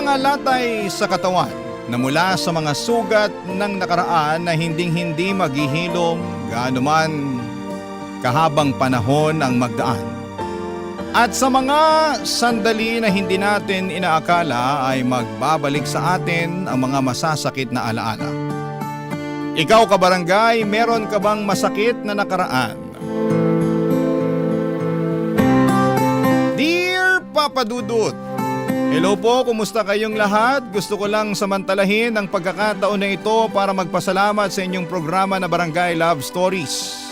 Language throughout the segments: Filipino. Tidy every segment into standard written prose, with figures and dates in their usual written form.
mga latay sa katawan na mula sa mga sugat ng nakaraan na hinding-hindi maghihilom gaano man kahabang panahon ang magdaan. At sa mga sandali na hindi natin inaakala ay magbabalik sa atin ang mga masasakit na alaala. Ikaw kabarangay, meron ka bang masakit na nakaraan? Dear Papa Dudut, hello po, kumusta kayong lahat? Gusto ko lang samantalahin ang pagkakataon na ito para magpasalamat sa inyong programa na Barangay Love Stories.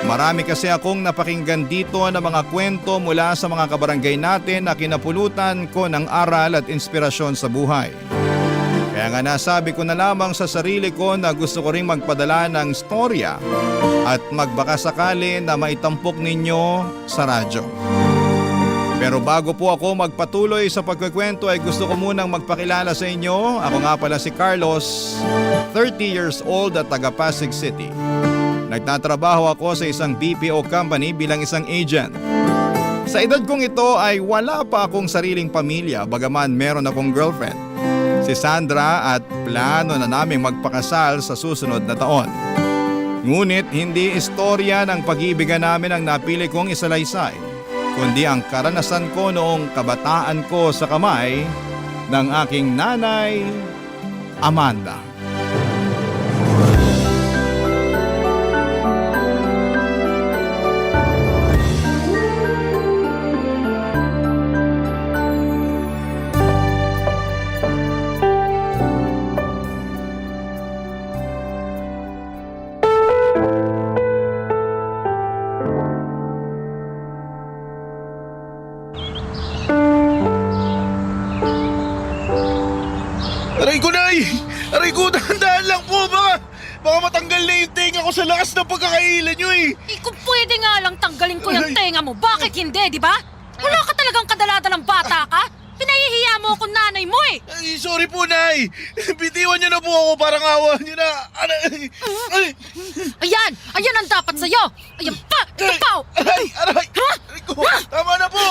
Marami kasi akong napakinggan dito na mga kwento mula sa mga kabarangay natin na kinapulutan ko ng aral at inspirasyon sa buhay. Kaya nga nasabi ko na lamang sa sarili ko na gusto ko ring magpadala ng storya at magbakasakali na maitampok ninyo sa radyo. Pero bago po ako magpatuloy sa pagkukwento ay gusto ko munang magpakilala sa inyo. Ako nga pala si Carlos, 30 years old at taga Pasig City. Nagtatrabaho ako sa isang BPO company bilang isang agent. Sa edad kong ito ay wala pa akong sariling pamilya bagaman meron akong girlfriend, si Sandra, at plano na naming magpakasal sa susunod na taon. Ngunit hindi istorya ng pag-ibigan namin ang napili kong isalaysay, kundi ang karanasan ko noong kabataan ko sa kamay ng aking nanay, Amanda. Aray ko, Nay! Aray ko, dahan-dahan lang po! Baka matanggal na yung tenga ko sa lakas ng pagkakailan nyo eh! Kung pwede nga lang tanggalin ko yung tenga mo, bakit hindi, di ba? Wala ka talagang kadalada ng bata ka? Pinahihiya mo akong nanay mo eh! Ay, sorry po, Nay! Bitiwan nyo na po ako, parang awa nyo na! Ayan! Ayan ang dapat sa'yo! Ayan pa! Ito pa! Aray! Aray ko! Tama na po!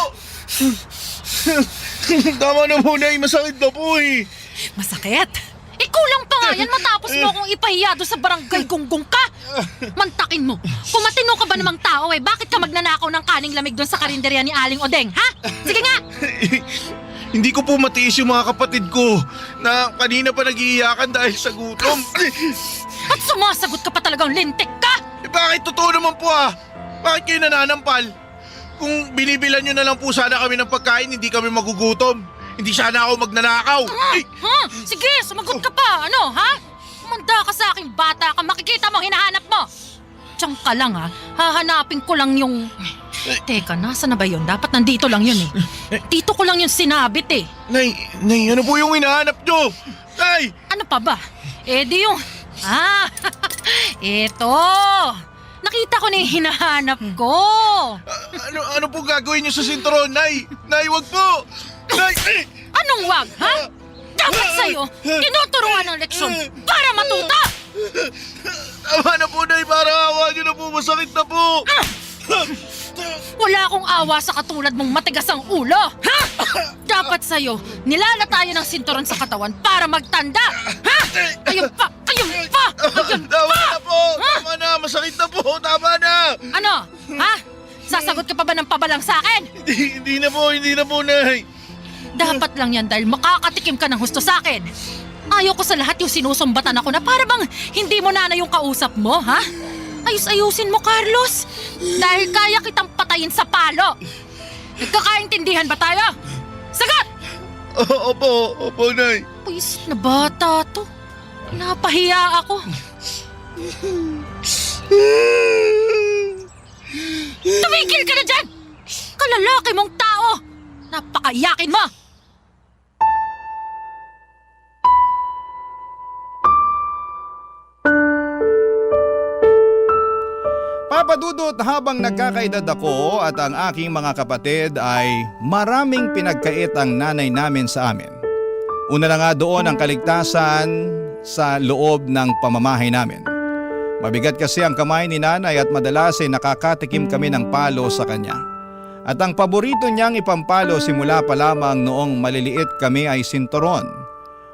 Tama na po, Nay! Masakit na po eh! Masakit? Kulang pa nga yan matapos mo akong ipahiya doon sa barangay gunggong ka! Mantakin mo! Kung matino ka ba namang tao eh, bakit ka magnanakaw ng kaning lamig doon sa karinderya ni Aling Odeng, ha? Sige nga! Hindi ko po matiis yung mga kapatid ko na kanina pa nag-iiyakan dahil sa gutom. At sumasagot ka pa talagang lintik ka! Bakit totoo naman po ah? Bakit kayo nananampal? Kung binibilan nyo na lang po sana kami ng pagkain, hindi kami magugutom. Hindi sana ako magnanakaw. Sige, sumagot ka pa. Ano, ha? Kumanda ka sa aking bata ka. Makikita mo, hinahanap mo. Diyan ka lang, ha? Hahanapin ko lang yung... Teka, nasa na ba yun? Dapat nandito lang yun, eh. Dito ko lang yung sinabit, eh. Nay, ano po yung hinahanap nyo? Nay! Ano pa ba? Di yung... Eto! Nakita ko na yung hinahanap ko. Ano po gagawin nyo sa sinturon, Nay? Nay, wag po! Nay! Anong wag, ha? Dapat sa'yo, tinuturuan ng leksyon para matuta! Tama na po, Nay, para awa nyo na po, masakit na po! Wala akong awa sa katulad mong matigas ang ulo, ha? Dapat sa'yo, nilalatayan ng sinturon sa katawan para magtanda, ha? Ayun pa! Ayun pa! Ayun pa! Tama na po! Tama na! Masakit na po! Tama na! Ano? Ha? Sasagot ka pa ba ng pabalang sa akin? Hindi na po, Nay! Dapat lang yan dahil makakatikim ka ng husto sa akin. Ayaw ko sa lahat yung sinusumbatan ako na para bang hindi mo na yung kausap mo, ha? Ayus-ayusin mo, Carlos. Dahil kaya kitang patayin sa palo. Nagkakaintindihan ba tayo? Sagot! Opo, Nay. Puisit na bata to. Napahiya ako. Tumigil ka na dyan! Kalalaki mong tao! Napakaiyakin mo! Papa Dudut, habang nagkakaedad ako at ang aking mga kapatid ay maraming pinagkait ang nanay namin sa amin. Una na nga doon ang kaligtasan sa loob ng pamamahay namin. Mabigat kasi ang kamay ni nanay at madalas ay nakakatikim kami ng palo sa kanya. At ang paborito niyang ipampalo simula pa lamang noong maliliit kami ay sinturon.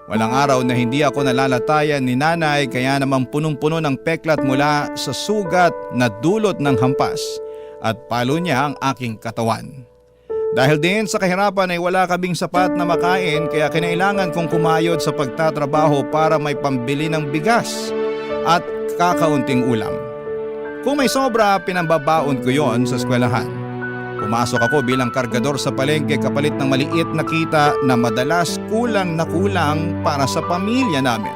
Walang araw na hindi ako nalalatayan ni nanay kaya naman punong-puno ng peklat mula sa sugat na dulot ng hampas at palo niya ang aking katawan. Dahil din sa kahirapan ay wala kaming sapat na makain kaya kinailangan kong kumayod sa pagtatrabaho para may pambili ng bigas at kakaunting ulam. Kung may sobra, pinambabaon ko yon sa eskwelahan. Pumasok ako bilang kargador sa palengke kapalit ng maliit na kita na madalas kulang na kulang para sa pamilya namin.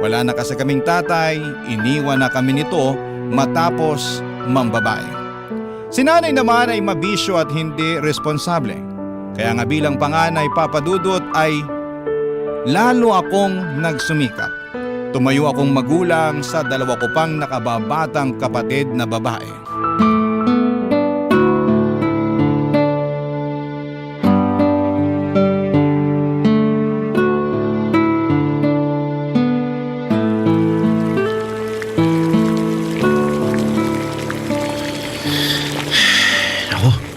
Wala na kasi kaming tatay, iniwan na kami nito matapos mambabae. Si nanay naman ay mabisyo at hindi responsable. Kaya nga bilang panganay papadudot ay lalo akong nagsumikap. Tumayo akong magulang sa dalawa ko pang nakababatang kapatid na babae.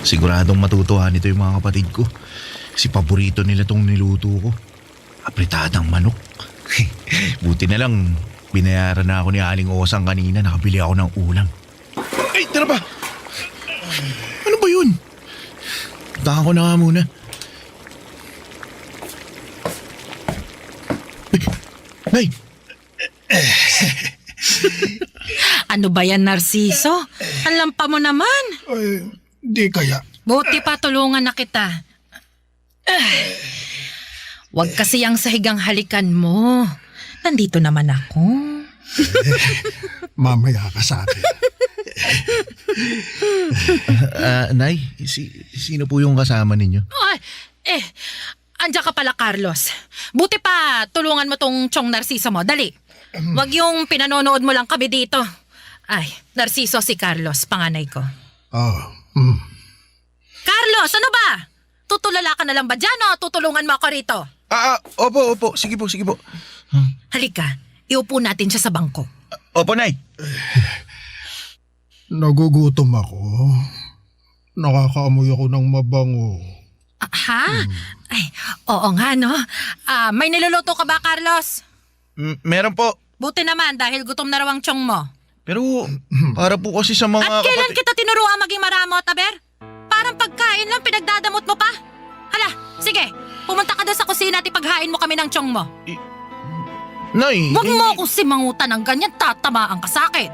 Siguradong matutuwa nito yung mga kapatid ko. Kasi paborito nila tong niluto ko. Apritadang manok. Buti na lang, binayaran na ako ni Aling Osang kanina. Nakabili ako ng ulam. Ay, tara ba? Ano ba yun? Puntahan ko na nga muna. Nay! Ano ba yan, Narciso? Ang lampa mo naman. Ay, di kaya. Buti pa tulungan na kita. Huwag kasi ang sahigang halikan mo. Nandito naman ako. Mamaya ka sa akin. Nay, sino po yung kasama ninyo? Ay, andiyan ka pala, Carlos. Buti pa tulungan mo tong Chong Narciso mo. Dali. Huwag yung pinanonood mo lang kami dito. Ay, Narciso si Carlos, panganay ko. Oh, Carlos, ano ba? Tutulala ka na lang ba dyan o tutulungan mo ako rito? Opo. Sige po. Halika, iupo natin siya sa bangko. Opo, Nay. Nagugutom ako. Nakakaamoy ako ng mabango. Ha? Ay, oo nga no. May niluluto ka ba, Carlos? Meron po. Buti naman dahil gutom na raw ang tiyong mo. Pero para po kasi sa mga At kailan kita tinuruan maging maramot, Aber? Parang pagkain lang pinagdadamot mo pa. Hala, sige. Pumunta ka doon sa kusina at ipaghain mo kami ng tiyong mo. Nay! Huwag mo akong simangutan ng ganyan, tatamaan ka sa akin.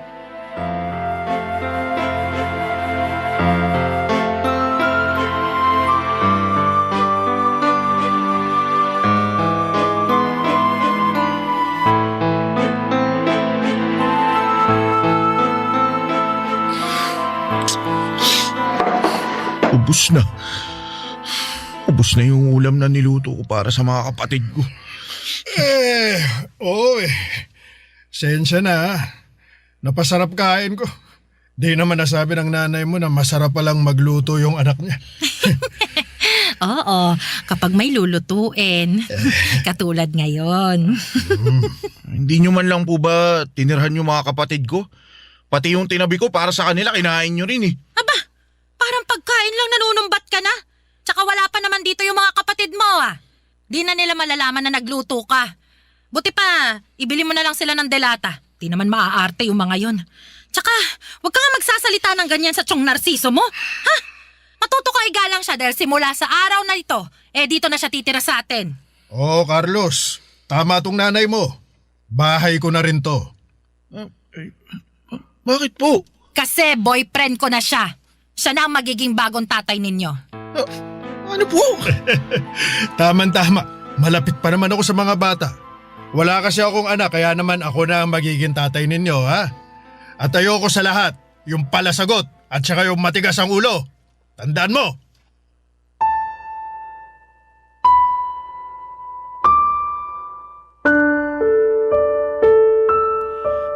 Ubus na yung ulam na niluto ko para sa mga kapatid ko. Sensya na. Napasarap kain ko. Di naman nasabi ng nanay mo na masarap palang magluto yung anak niya. Oo, kapag may lulutuin. Katulad ngayon. Hindi nyo man lang po ba tinirhan yung mga kapatid ko? Pati yung tinabi ko para sa kanila, kinain nyo rin eh. Aba, parang pagkain lang nanunumbat ka na. Tsaka wala pa naman dito yung mga kapatid mo Di na nila malalaman na nagluto ka. Buti pa, ibili mo na lang sila ng delata. Di naman maaarte yung mga yon. Tsaka, huwag ka nga magsasalita ng ganyan sa Chong Narciso mo. Ha? Matuto ka igalang siya dahil simula sa araw na ito, dito na siya titira sa atin. Oh, Carlos. Tama tong nanay mo. Bahay ko na rin to. Bakit po? Kasi boyfriend ko na siya. Siya na ang magiging bagong tatay ninyo. Ano po? Tama-tama. Malapit pa naman ako sa mga bata. Wala kasi akong anak kaya naman ako na ang magiging tatay ninyo, ha? At ayoko sa lahat, yung palasagot at saka yung matigas ang ulo. Tandaan mo!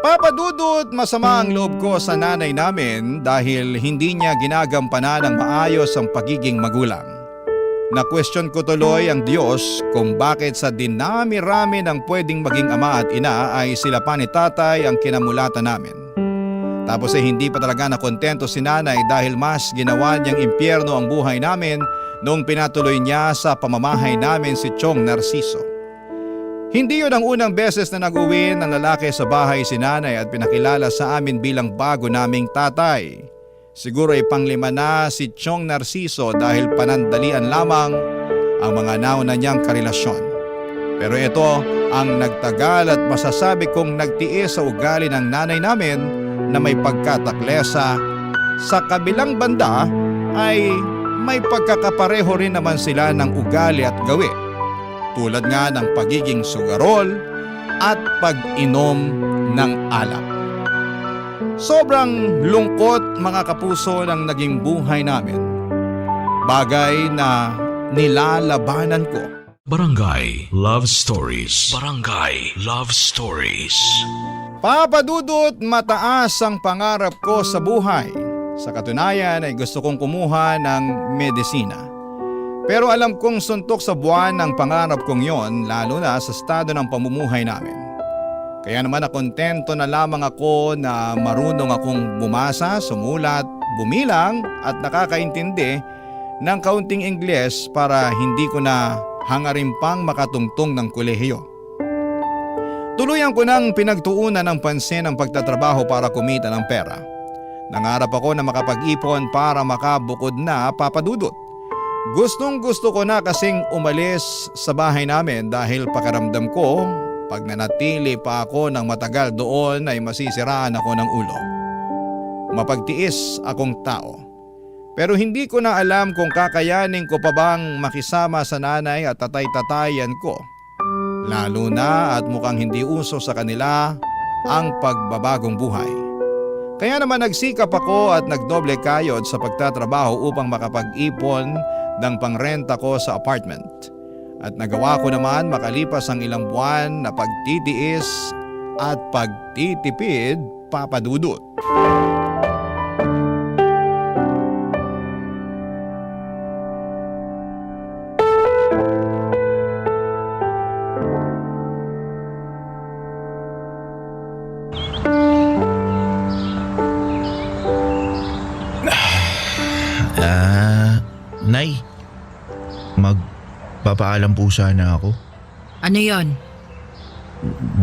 Papadudot, masama ang loob ko sa nanay namin dahil hindi niya ginagampanan ng maayos ang pagiging magulang. Na-question ko tuloy ang Diyos kung bakit sa dinami-rami ng pwedeng maging ama at ina ay sila pa ni tatay ang kinamulatan namin. Tapos hindi pa talaga nakontento si nanay dahil mas ginawa niyang impyerno ang buhay namin noong pinatuloy niya sa pamamahay namin si Chong Narciso. Hindi yun ang unang beses na nag-uwi ng lalaki sa bahay si nanay at pinakilala sa amin bilang bago naming tatay. Siguro ay panglima na si Chong Narciso dahil panandalian lamang ang mga nauna niyang karelasyon. Pero ito ang nagtagal at masasabi kong nagtiis sa ugali ng nanay namin na may pagkataklesa. Sa kabilang banda ay may pagkakapareho rin naman sila ng ugali at gawi. Tulad nga ng pagiging sugarol at pag-inom ng alak. Sobrang lungkot mga kapuso ng naging buhay namin. Bagay na nilalabanan ko. Barangay Love Stories. Barangay Love Stories. Papa Dudut, mataas ang pangarap ko sa buhay. Sa katunayan ay gusto kong kumuha ng medisina. Pero alam kong suntok sa buwan ang pangarap kong yon, lalo na sa estado ng pamumuhay namin. Kaya naman nakontento na lamang ako na marunong akong bumasa, sumulat, bumilang at nakakaintindi ng kaunting Ingles para hindi ko na hangarin pang makatungtong ng kolehiyo. Tuluyan ko nang pinagtuunan ng pansin ang pagtatrabaho para kumita ng pera. Nangarap ako na makapag-ipon para makabukod na, Papa Dudut. Gustong gusto ko na kasing umalis sa bahay namin dahil pakiramdam ko pag nanatili pa ako ng matagal doon ay masisiraan ako ng ulo. Mapagtiis akong tao. Pero hindi ko na alam kung kakayanin ko pa bang makisama sa nanay at tatay-tatayan ko. Lalo na at mukhang hindi uso sa kanila ang pagbabagong buhay. Kaya naman nagsikap ako at nagdoble kayod sa pagtatrabaho upang makapag-ipon ng pangrenta ko sa apartment. At nagawa ko naman makalipas ang ilang buwan na pagtitiis at pagtitipid, Papa Dudut. Nay, magpapaalam po sana ako. Ano yon?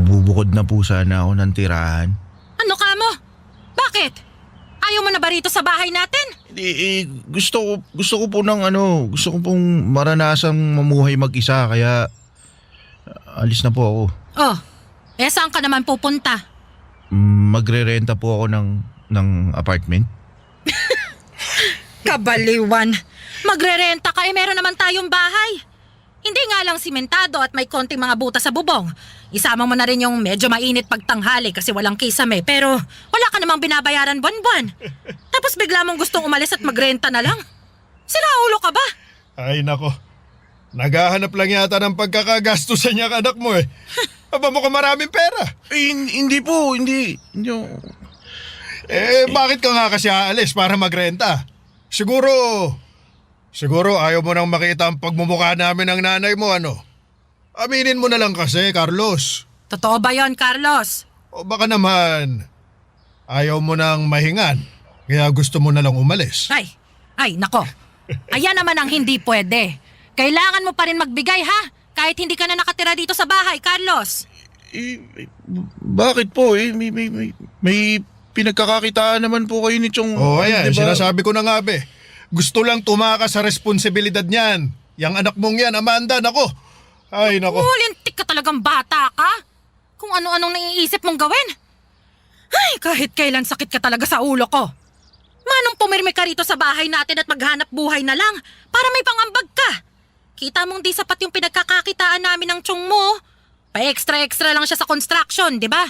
Bubukod na po sana ako ng tirahan. Ano ka mo? Bakit? Ayaw mo na ba rito sa bahay natin? Gusto ko po gusto ko pong maranasang mamuhay mag-isa kaya alis na po ako. Oh, saan ka naman pupunta? Magrerenta po ako ng apartment. Kabaliwan. Magrerenta ka meron naman tayong bahay. Hindi nga lang simentado at may konting mga butas sa bubong. Isama mo na rin yung medyo mainit pagtanghali kasi walang kisame pero wala ka namang binabayaran buwan-buwan. Tapos bigla mong gustong umalis at magrenta na lang. Sira ulo ka ba? Ay nako, naghahanap lang yata ng pagkakagastusan niya anak mo eh. Aba mo ka maraming pera. Hindi po. Bakit ka nga kasi aalis para magrenta? Siguro ayaw mo nang makita ang pagmumukha namin ng nanay mo Aminin mo na lang kasi, Carlos. Totoo ba yon, Carlos? O baka naman, ayaw mo nang mahingan, kaya gusto mo na lang umalis. Ay, nako. Ayan naman ang hindi pwede. Kailangan mo pa rin magbigay ha? Kahit hindi ka na nakatira dito sa bahay, Carlos. Bakit po may pinagkakakitaan naman po kayo ni Chong. Ayan, diba? sinasabi ko na nga Gusto lang tumakas sa responsibilidad niyan. Yang anak mong yan, Amanda, nako. Ay, nako. Lintik ka talagang bata ka. Kung ano-anong naiisip mong gawin. Ay, kahit kailan sakit ka talaga sa ulo ko. Manong pumirmi ka rito sa bahay natin at maghanap buhay na lang para may pangambag ka. Kita mong di sapat yung pinagkakakitaan namin ng Chong mo. Pa-extra-extra lang siya sa construction, di ba?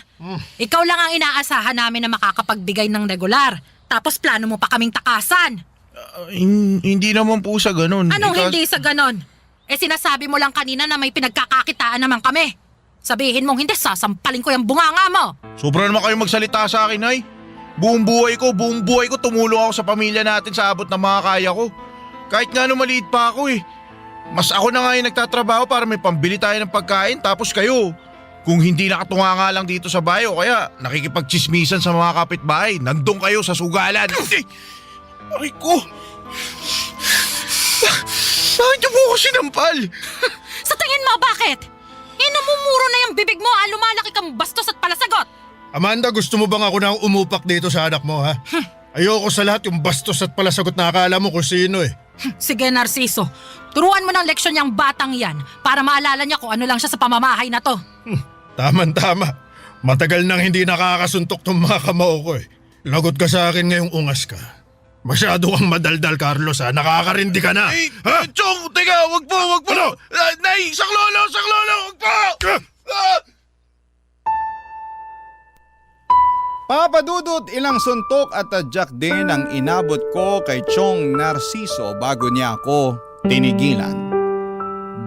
Ikaw lang ang inaasahan namin na makakapagbigay ng regular. Tapos plano mo pa kaming takasan. Hindi naman po sa ganun. Anong hindi sa ganon? Sinasabi mo lang kanina na may pinagkakakitaan naman kami. Sabihin mong hindi, sasampalin ko yung bunganga mo. Sobra naman kayo magsalita sa akin, ay. Buong buhay ko tumulong ako sa pamilya natin sa abot ng mga kaya ko. Kahit nga maliit pa ako Mas ako na nga yung nagtatrabaho para may pambili tayo ng pagkain tapos kayo. Kung hindi nakatunga nga lang dito sa bayo, kaya nakikipagchismisan sa mga kapitbahay, nandun kayo sa sugalan. Aray ko! Bakit niyo po ako sinampal? Sa tingin mo, bakit? Namumuro na yung bibig mo, lumalaki kang bastos at palasagot. Amanda, gusto mo bang ako nang umupak dito sa anak mo, ha? Ayoko sa lahat yung bastos at palasagot na akala mo kung sino eh. Sige, Narciso. Turuan mo ng leksyon yung batang yan para maalala niya kung ano lang siya sa pamamahay na to. Tama. Matagal nang hindi nakakasuntok tong mga kamao ko eh. Lagot ka sa akin ngayong ungas ka. Masyado kang madaldal, Carlos, ha? Nakakarindi ka na. Ha? Chong, teka, wag po. Ano? Nay, saklolo, wag po! Papa Dudut, ilang suntok at tadyak din ang inabot ko kay Chong Narciso bago niya ako tinigilan.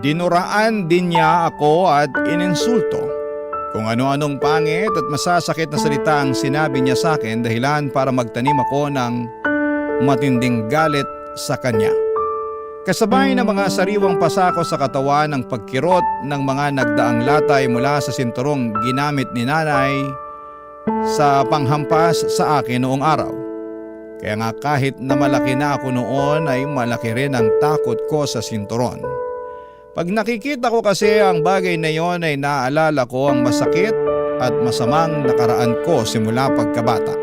Dinuraan din niya ako at ininsulto. Kung ano-anong pangit at masasakit na salita ang sinabi niya sa akin dahilan para magtanim ako ng matinding galit sa kanya. Kasabay ng mga sariwang pasako sa katawan ng pagkirot ng mga nagdaang latay mula sa sinturong ginamit ni nanay sa panghampas sa akin noong araw. Kaya nga kahit na malaki na ako noon ay malaki rin ang takot ko sa sinturon. Pag nakikita ko kasi ang bagay na yon ay naalala ko ang masakit at masamang nakaraan ko simula pagkabata.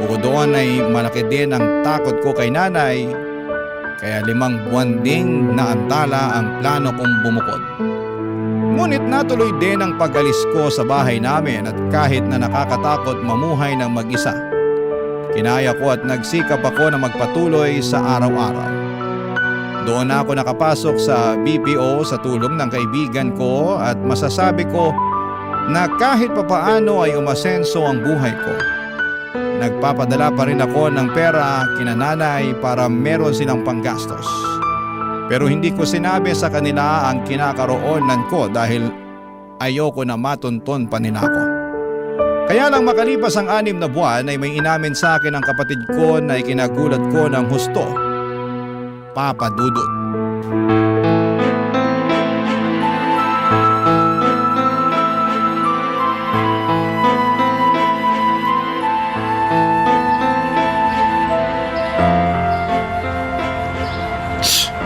Bukod doon ay malaki din ang takot ko kay nanay, kaya 5 buwan ding naantala ang plano kong bumukod. Ngunit natuloy din ang pag-alis ko sa bahay namin at kahit na nakakatakot mamuhay ng mag-isa, kinaya ko at nagsikap ako na magpatuloy sa araw-araw. Doon ako nakapasok sa BPO sa tulong ng kaibigan ko at masasabi ko na kahit papaano ay umasenso ang buhay ko. Nagpapadala pa rin ako ng pera kina nanay para meron silang panggastos. Pero hindi ko sinabi sa kanila ang kinakaroonan ko dahil ayoko na matunton pa nila ako. Kaya lang makalipas ang 6 na buwan ay may inamin sa akin ang kapatid ko na ikinagulat ko ng husto. Papa Dudut.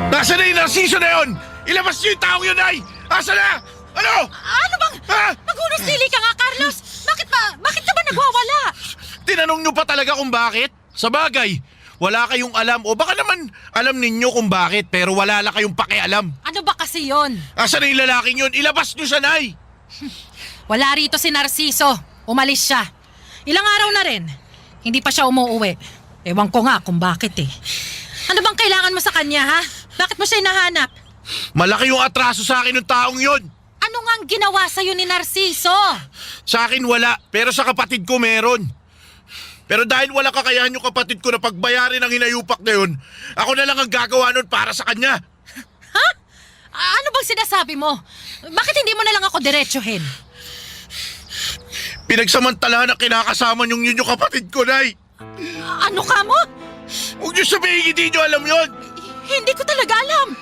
Nasaan na yung Narciso na yun? Ilabas niyo yung taong yun, Nay! Asa na? Ano? Ano bang? Ha? Magunos dili ka nga, Carlos! Bakit ka ba nagwawala? Tinanong niyo pa talaga kung bakit? Sa bagay, wala kayong alam o baka naman alam ninyo kung bakit pero wala lang kayong pakialam. Ano ba kasi yon? Asa na yung lalaking yun? Ilabas niyo siya, Nay! Wala rito si Narciso. Umalis siya. Ilang araw na rin. Hindi pa siya umuuwi. Ewan ko nga kung bakit eh. Ano bang kailangan mo sa kanya, ha? Bakit mo siya hinahanap? Malaki yung atraso sa akin ng taong yun. Ano nga ang ginawa sa'yo ni Narciso? Sa akin wala, pero sa kapatid ko meron. Pero dahil wala kakayahan yung kapatid ko na pagbayarin ang hinayupak na yun, ako na lang ang gagawa nun para sa kanya. Ha? Ano bang sinasabi mo? Bakit hindi mo na lang ako diretsuhin? Pinagsamantalahan ang kinakasama niyong yun yung kapatid ko, Nay. Ano ka mo? Huwag niyo sabihin, hindi niyo alam yun. Hindi ko talaga alam.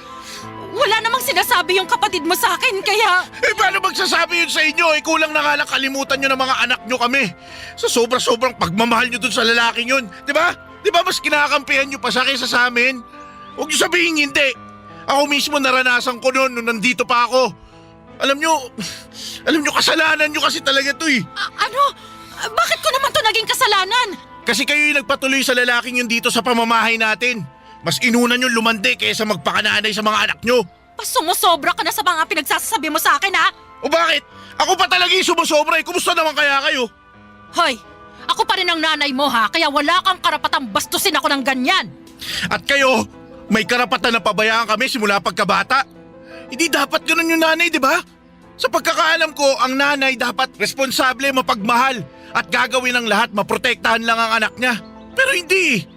Wala namang sinasabi yung kapatid mo sa akin, kaya... Paano magsasabi yun sa inyo? Kulang na nga lang kalimutan nyo ng mga anak nyo kami. Sa sobra-sobrang pagmamahal nyo dun sa lalaking yun. Diba? Diba mas kinakampihan nyo pa siya kaysa sa amin? Huwag nyo sabihin hindi. Ako mismo naranasan ko noon nung nandito pa ako. Alam nyo kasalanan nyo kasi talaga to eh. Ano? Bakit ko naman to naging kasalanan? Kasi kayo yung nagpatuloy sa lalaking yun dito sa pamamahay natin. Mas inunan yung lumande kaysa magpakananay sa mga anak nyo. Sumusobra ka na sa mga pinagsasabi mo sa akin, ha? O bakit? Ako pa talaga yung sumusobra eh. Kumusta naman kaya kayo? Hoy, ako pa rin ang nanay mo, ha? Kaya wala kang karapatang bastusin ako ng ganyan. At kayo, may karapatan na pabayaan kami simula pagkabata. Hindi dapat ganun yung nanay, di ba? Sa pagkakaalam ko, ang nanay dapat responsable, mapagmahal at gagawin ng lahat, maprotektahan lang ang anak niya. Pero hindi.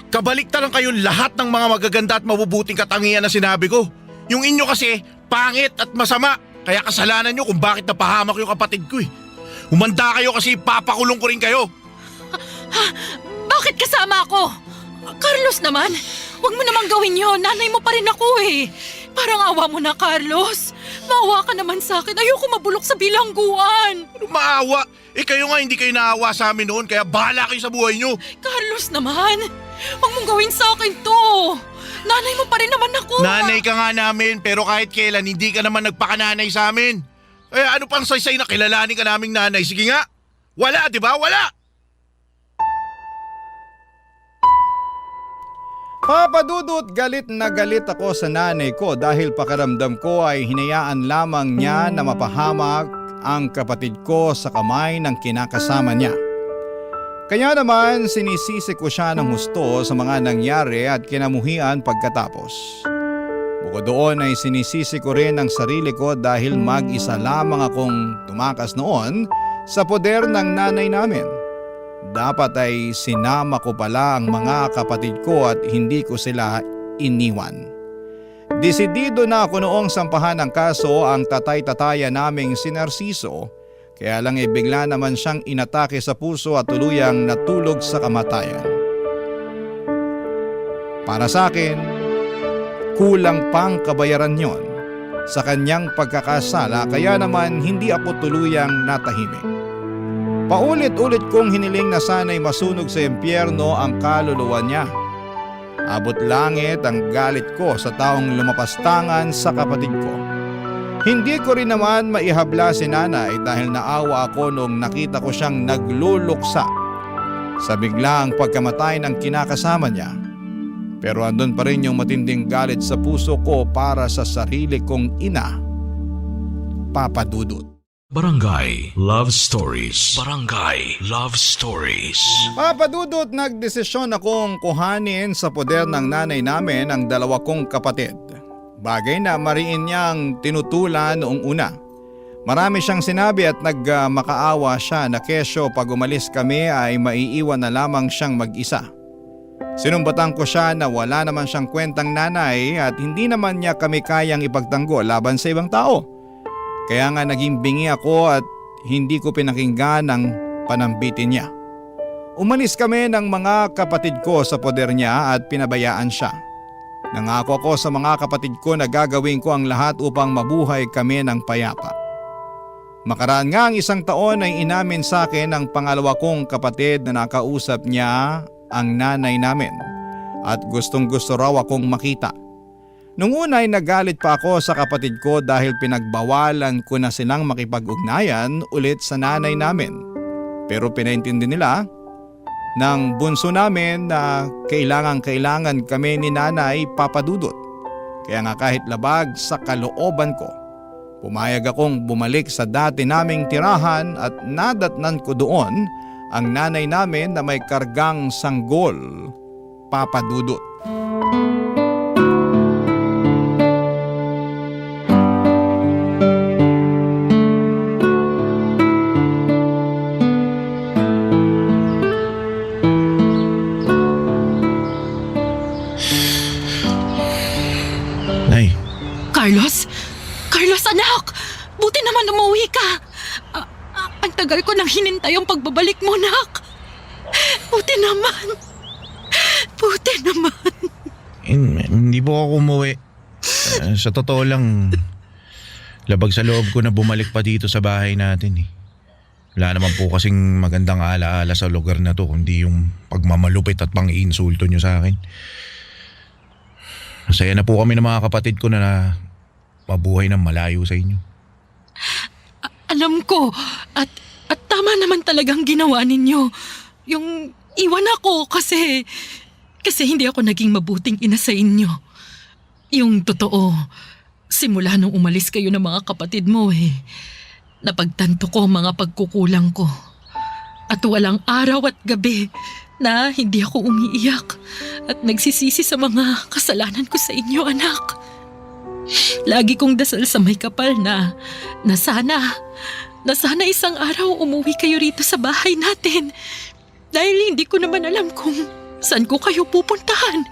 Kabaliktaran kayo lahat ng mga magaganda at mabubuting katangian na sinabi ko. Yung inyo kasi, pangit at masama. Kaya kasalanan nyo kung bakit napahamak yung kapatid ko eh. Humanda kayo kasi papakulong ko rin kayo. Bakit kasama ako? Carlos naman, huwag mo namang gawin yun. Nanay mo pa rin ako eh. Parang awa mo na, Carlos. Maawa ka naman sa akin. Ayoko mabulok sa bilangguan. Ano maawa? Kayo nga hindi kayo naawa sa amin noon kaya bahala kayo sa buhay nyo. Carlos naman, huwag mong gawin sa akin to. Nanay mo pa rin naman ako. Nanay ka nga namin pero kahit kailan hindi ka naman nagpakananay sa amin. Ano pang saysay na kilalanin ka naming nanay? Sige nga. Wala, di ba? Wala! Papa Dudut, galit na galit ako sa nanay ko dahil pakiramdam ko ay hinayaan lamang niya na mapahamak ang kapatid ko sa kamay ng kinakasama niya. Kaya naman sinisisi ko siya ng husto sa mga nangyari at kinamuhian pagkatapos. Bukod doon ay sinisisi ko rin ang sarili ko dahil mag-isa lamang akong tumakas noon sa poder ng nanay namin. Dapat ay sinama ko pala ang mga kapatid ko at hindi ko sila iniwan. Desidido na ako noong sampahan ng kaso ang tatay-tataya naming si Narciso, kaya lang bigla naman siyang inatake sa puso at tuluyang natulog sa kamatayan. Para sa akin, kulang pang kabayaran yon sa kanyang pagkakasala kaya naman hindi ako tuluyang natahimik. Paulit-ulit kong hiniling na sana'y masunog sa impyerno ang kaluluwa niya. Abot langit ang galit ko sa taong lumapastangan sa kapatid ko. Hindi ko rin naman maihabla si nanay dahil naawa ako nung nakita ko siyang nagluluksa sa biglaang pagkamatay ng kinakasama niya. Pero andun pa rin yung matinding galit sa puso ko para sa sarili kong ina, Papa Dudut. Barangay Love Stories. Barangay Love Stories. Papa Dudut, nagdesisyon akong kuhanin sa poder ng nanay namin ang dalawa kong kapatid. Bagay na mariin niyang tinutulan noong una. Marami siyang sinabi at nagmakaawa siya na kesyo pag umalis kami ay maiiwan na lamang siyang mag-isa. Sinumbatan ko siya na wala naman siyang kwentang nanay at hindi naman niya kami kayang ipagtanggol laban sa ibang tao. Kaya nga naging bingi ako at hindi ko pinakinggan ang panambitin niya. Umalis kami ng mga kapatid ko sa poder niya at pinabayaan siya. Nangako ako sa mga kapatid ko na gagawin ko ang lahat upang mabuhay kami ng payapa. Makaraan nga ang 1 taon ay inamin sa akin ng pangalawa kong kapatid na nakausap niya ang nanay namin at gustong gusto raw akong makita. Nung una ay nagalit pa ako sa kapatid ko dahil pinagbawalan ko na silang makipag-ugnayan ulit sa nanay namin. Pero pinaintindi nila ng bunso namin na kailangan kami ni nanay, Papa Dudut. Kaya nga kahit labag sa kalooban ko, pumayag akong bumalik sa dati naming tirahan at nadatnan ko doon ang nanay namin na may kargang sanggol, Papa Dudut. Nay, Carlos anak! Buti naman umuwi ka! Ang tagal ko nang hinintay ang pagbabalik mo, nak! Buti naman! hindi po ako umuwi. Sa totoo lang, labag sa loob ko na bumalik pa dito sa bahay natin eh. Wala naman po kasing magandang alaala sa lugar na to kundi yung pagmamalupit at pang-iinsulto nyo sa akin. Masaya na po kami ng mga kapatid ko na mabuhay ng malayo sa inyo. Alam ko, at tama naman talagang ginawa ninyo. Yung iwan ako kasi hindi ako naging mabuting ina sa inyo. Yung totoo, simula nung umalis kayo ng mga kapatid mo napagtanto ko ang mga pagkukulang ko. At walang araw at gabi na hindi ako umiiyak at nagsisisi sa mga kasalanan ko sa inyo, anak. Lagi kong dasal sa may kapal na sana isang araw umuwi kayo rito sa bahay natin. Dahil hindi ko naman alam kung saan ko kayo pupuntahan.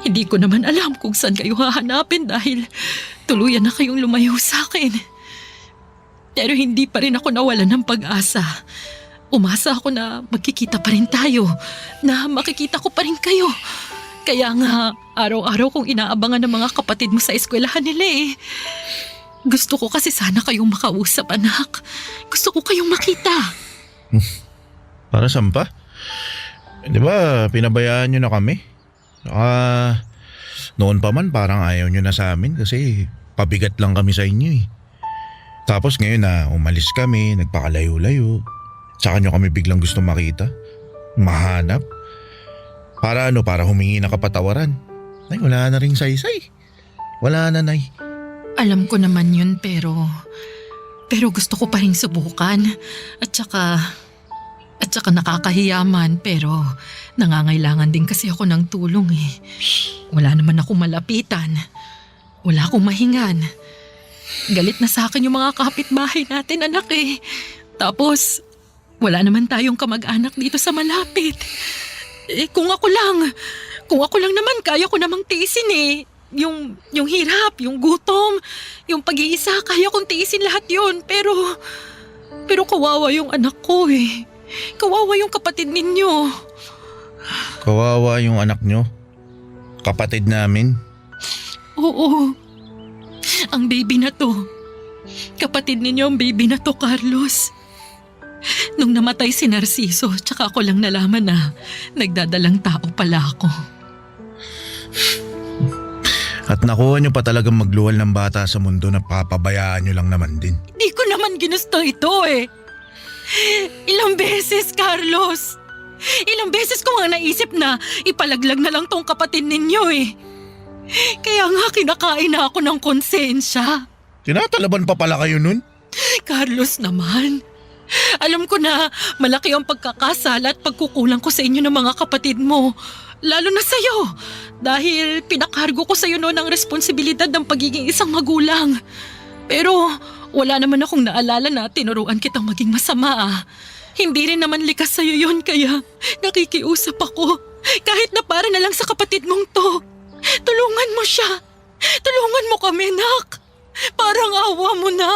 Hindi ko naman alam kung saan kayo hahanapin dahil tuluyan na kayong lumayo sa akin. Pero hindi pa rin ako nawalan ng pag-asa. Umasa ako na magkikita pa rin tayo, na makikita ko pa rin kayo. Kaya nga, araw-araw kong inaabangan ng mga kapatid mo sa eskwelahan nila Gusto ko kasi sana kayong makausap, anak. Gusto ko kayong makita. Para saan pa? Di ba pinabayaan nyo na kami? Noon pa man parang ayaw nyo na sa amin kasi pabigat lang kami sa inyo eh. Tapos ngayon na umalis kami, nagpakalayo-layo. Tsaka nyo kami biglang gusto makita. Mahanap. Para para humingi na kapatawaran. Nay, wala na ring saysay. Wala na, Nay. Alam ko naman yun pero gusto ko pa rin subukan. At saka nakakahiyaman pero nangangailangan din kasi ako ng tulong eh. Wala naman akong malapitan. Wala akong mahingan. Galit na sa akin yung mga kapitbahay natin, anak eh. Tapos wala naman tayong kamag-anak dito sa malapit. Eh kung ako lang naman kaya ko namang tiisin eh. Yung hirap, yung gutom, yung pag-iisa, kaya kong tiisin lahat yun. Pero kawawa yung anak ko eh. Kawawa yung kapatid ninyo. Kawawa yung anak nyo. Kapatid namin. Oo. Ang baby na to. Kapatid ninyo ang baby na to, Carlos. Nung namatay si Narciso, tsaka ako lang nalaman na nagdadalang tao pala ako. At nakuha nyo pa talagang magluwal ng bata sa mundo na papabayaan nyo lang naman din. Di ko naman ginusto ito eh. Ilang beses, Carlos. Ilang beses ko nga naisip na ipalaglag na lang tong kapatid ninyo eh. Kaya nga kinakain na ako ng konsensya. Tinatalaban pa pala kayo nun? Carlos naman. Alam ko na malaki ang pagkakasala at pagkukulang ko sa inyo ng mga kapatid mo. Lalo na sa'yo. Dahil pinakargo ko sa'yo noon ang responsibilidad ng pagiging isang magulang. Pero wala naman akong naalala na tinuruan kitang maging masama ah. Hindi rin naman likas sa'yo yun kaya nakikiusap ako. Kahit na para na lang sa kapatid mong to. Tulungan mo siya. Tulungan mo kami, nak. Parang awa mo na.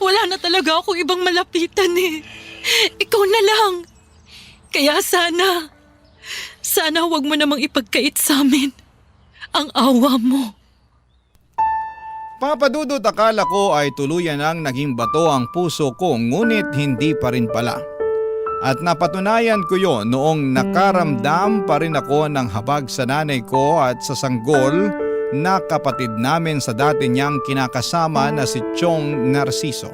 Wala na talaga akong ibang malapitan eh. Ikaw na lang. Kaya sana wag mo namang ipagkait sa amin ang awa mo. Papadudot, akala ko ay tuluyan ang naging bato ang puso ko, ngunit hindi pa rin pala. At napatunayan ko yon noong nakaramdam pa rin ako ng habag sa nanay ko at sa sanggol na kapatid namin sa dati niyang kinakasama na si Chong Narciso.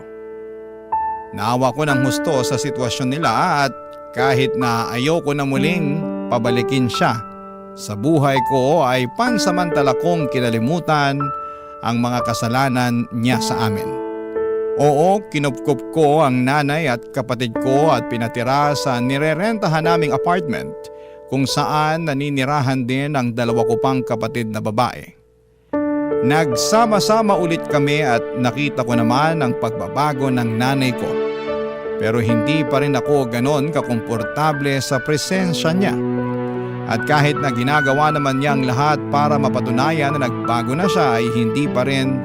Naawa ko ng husto sa sitwasyon nila at kahit na ayoko na muling pabalikin siya sa buhay ko ay pansamantala kong kinalimutan ang mga kasalanan niya sa amin. Oo, kinupkup ko ang nanay at kapatid ko at pinatira sa nirerentahan naming apartment kung saan naninirahan din ang dalawa ko pang kapatid na babae. Nagsama-sama ulit kami at nakita ko naman ang pagbabago ng nanay ko. Pero hindi pa rin ako ganon kakomportable sa presensya niya. At kahit na ginagawa naman niya ang lahat para mapatunayan na nagbago na siya ay hindi pa rin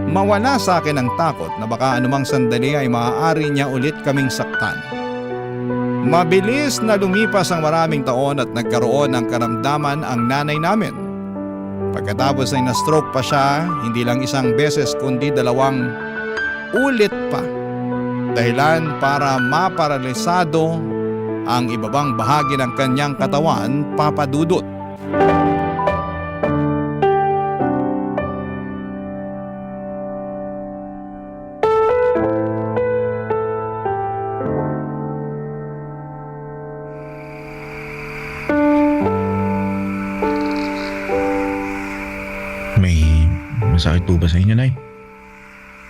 mawala sa akin ang takot na baka anumang sandali ay maaari niya ulit kaming saktan. Mabilis na lumipas ang maraming taon at nagkaroon ng karamdaman ang nanay namin. Pagkatapos ay na-stroke pa siya, hindi lang isang beses kundi 2 ulit pa. Dahilan para maparalisado ang ibabang bahagi ng kanyang katawan, papadudot. May masakit po ba sa inyo, Nay?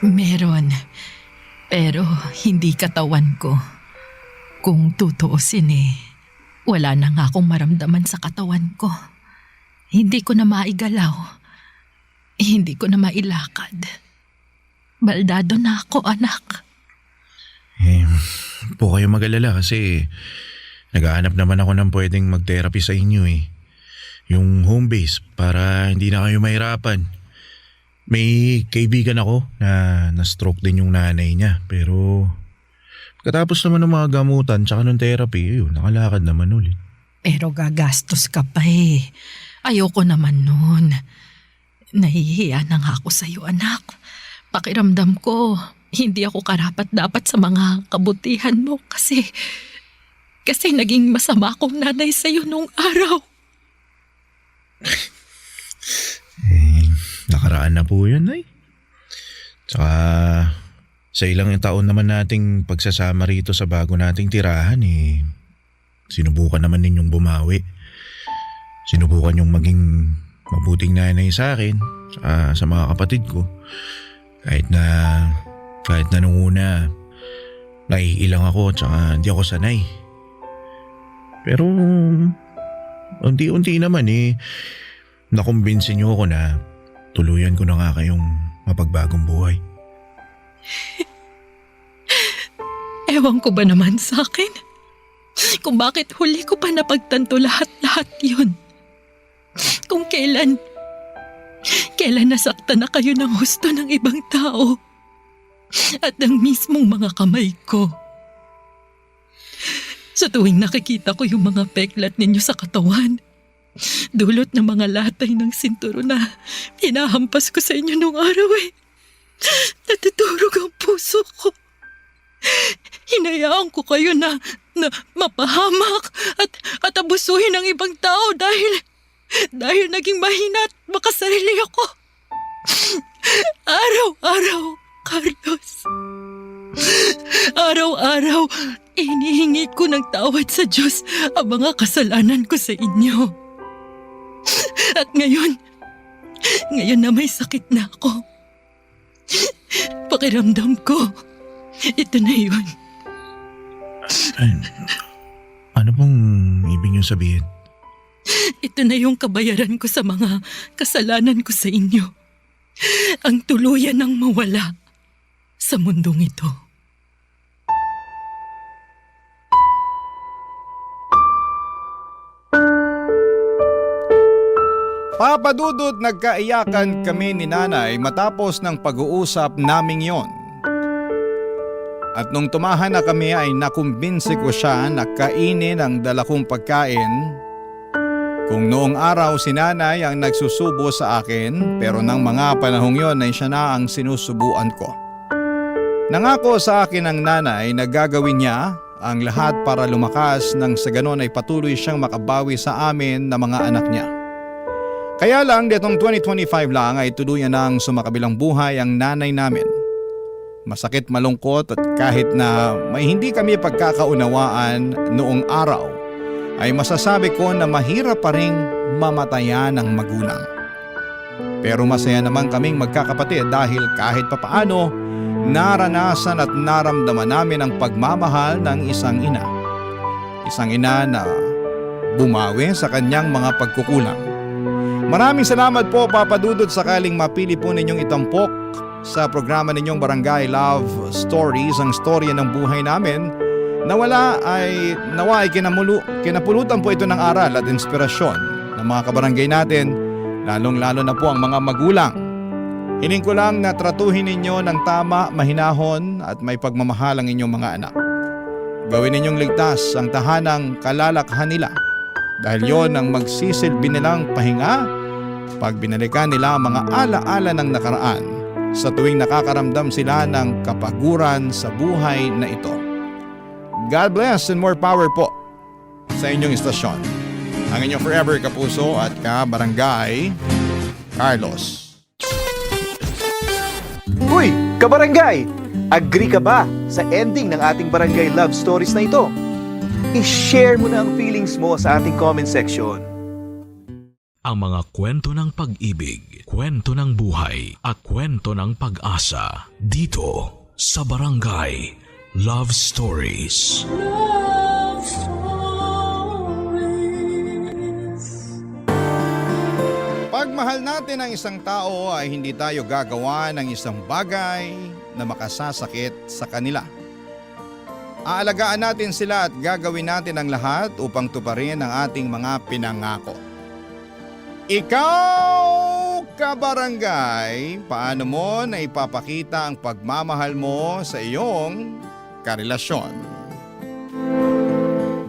Meron. Pero hindi katawan ko. Kung tutuusin wala na nga akong maramdaman sa katawan ko. Hindi ko na maigalaw. Hindi ko na mailakad. Baldado na ako, anak. Po kayo mag-alala kasi naghahanap naman ako ng pwedeng mag-therapy sa inyo eh. Yung home base para hindi na kayo mahirapan. May kaibigan ako na na-stroke din yung nanay niya pero pagkatapos naman ng mga gamutan tsaka ng therapy, nakalakad naman ulit. Pero gagastos ka pa eh. Ayoko naman nun. Nahihiya na nga ako sa'yo, anak. Pakiramdam ko, hindi ako karapat-dapat sa mga kabutihan mo kasi naging masama akong nanay sa'yo nung araw. Nakaraan na po yun, Nay. Tsaka sa ilang taon naman nating pagsasama rito sa bago nating tirahan sinubukan naman ninyong bumawi. Sinubukan yung maging mabuting nanay sa akin, sa mga kapatid ko. Kahit na nung una, naiilang ako tsaka hindi ako sanay. Pero unti-unti naman nakumbinsin niyo ako na tuluyan ko na nga kayong mapagbagong buhay. Ewan ko ba naman sa akin? Kung bakit huli ko pa napagtanto lahat-lahat yun. Kung kailan nasaktan na kayo ng husto ng ibang tao at ng mismong mga kamay ko. Sa tuwing nakikita ko yung mga peklat ninyo sa katawan, dulot ng mga latay ng sinturo na hinahampas ko sa inyo nung araw natutulog ang puso ko. Hinayaan ko kayo na mapahamak at abusuhin ng ibang tao dahil naging mahina at makasarili ako. Araw-araw, Carlos. Araw-araw, inihingi ko ng tawad sa Diyos ang mga kasalanan ko sa inyo. At ngayon na may sakit na ako, pakiramdam ko, ito na yun. Ano pong ibig niyong sabihin? Ito na yung kabayaran ko sa mga kasalanan ko sa inyo. Ang tuluyan ng mawala sa mundong ito. Papa Dudut, nagkaiyakan kami ni nanay matapos ng pag-uusap naming yon. At nung tumahan na kami ay nakumbinsi ko siya na kainin ang dala kong pagkain. Kung noong araw si nanay ang nagsusubo sa akin, pero nang mga panahong yon ay siya na ang sinusubuan ko. Nangako sa akin ang nanay na gagawin niya ang lahat para lumakas nang sa ganon ay patuloy siyang makabawi sa amin na mga anak niya. Kaya lang ditong 2025 lang ay tuluyan nang sumakabilang buhay ang nanay namin. Masakit, malungkot at kahit na may hindi kami pagkakaunawaan noong araw, ay masasabi ko na mahirap pa ring mamatayan ng magulang. Pero masaya naman kaming magkakapatid dahil kahit papaano naranasan at naramdaman namin ang pagmamahal ng isang ina. Isang ina na bumawi sa kanyang mga pagkukulang. Maraming salamat po, Papa Dudut, sakaling mapili po ninyong itampok sa programa ninyong Barangay Love Stories ang storya ng buhay namin. Nawa ay kinapulutan po ito ng aral at inspirasyon ng mga kabarangay natin, lalong-lalo na po ang mga magulang. Hiling ko lang na tratuhin ninyo ng tama, mahinahon at may pagmamahal ang inyong mga anak. Gawin ninyong ligtas ang tahanang kalalakhan nila dahil yon ang magsisilbi nilang pahinga pag binalikan nila ang mga ala-ala ng nakaraan sa tuwing nakakaramdam sila ng kapaguran sa buhay na ito. God bless and more power po sa inyong istasyon. Ang inyong forever kapuso at kabarangay, Carlos. Uy, kabarangay! Agree ka ba sa ending ng ating Barangay Love Stories na ito? I-share mo na ang feelings mo sa ating comment section. Ang mga kwento ng pag-ibig, kwento ng buhay, at kwento ng pag-asa dito sa Barangay Love Stories. Love Stories. Pag mahal natin ang isang tao ay hindi tayo gagawa ng isang bagay na makasasakit sa kanila. Aalagaan natin sila at gagawin natin ang lahat upang tuparin ang ating mga pinangako. Ikaw, kabarangay, paano mo na ipapakita ang pagmamahal mo sa iyong karelasyon?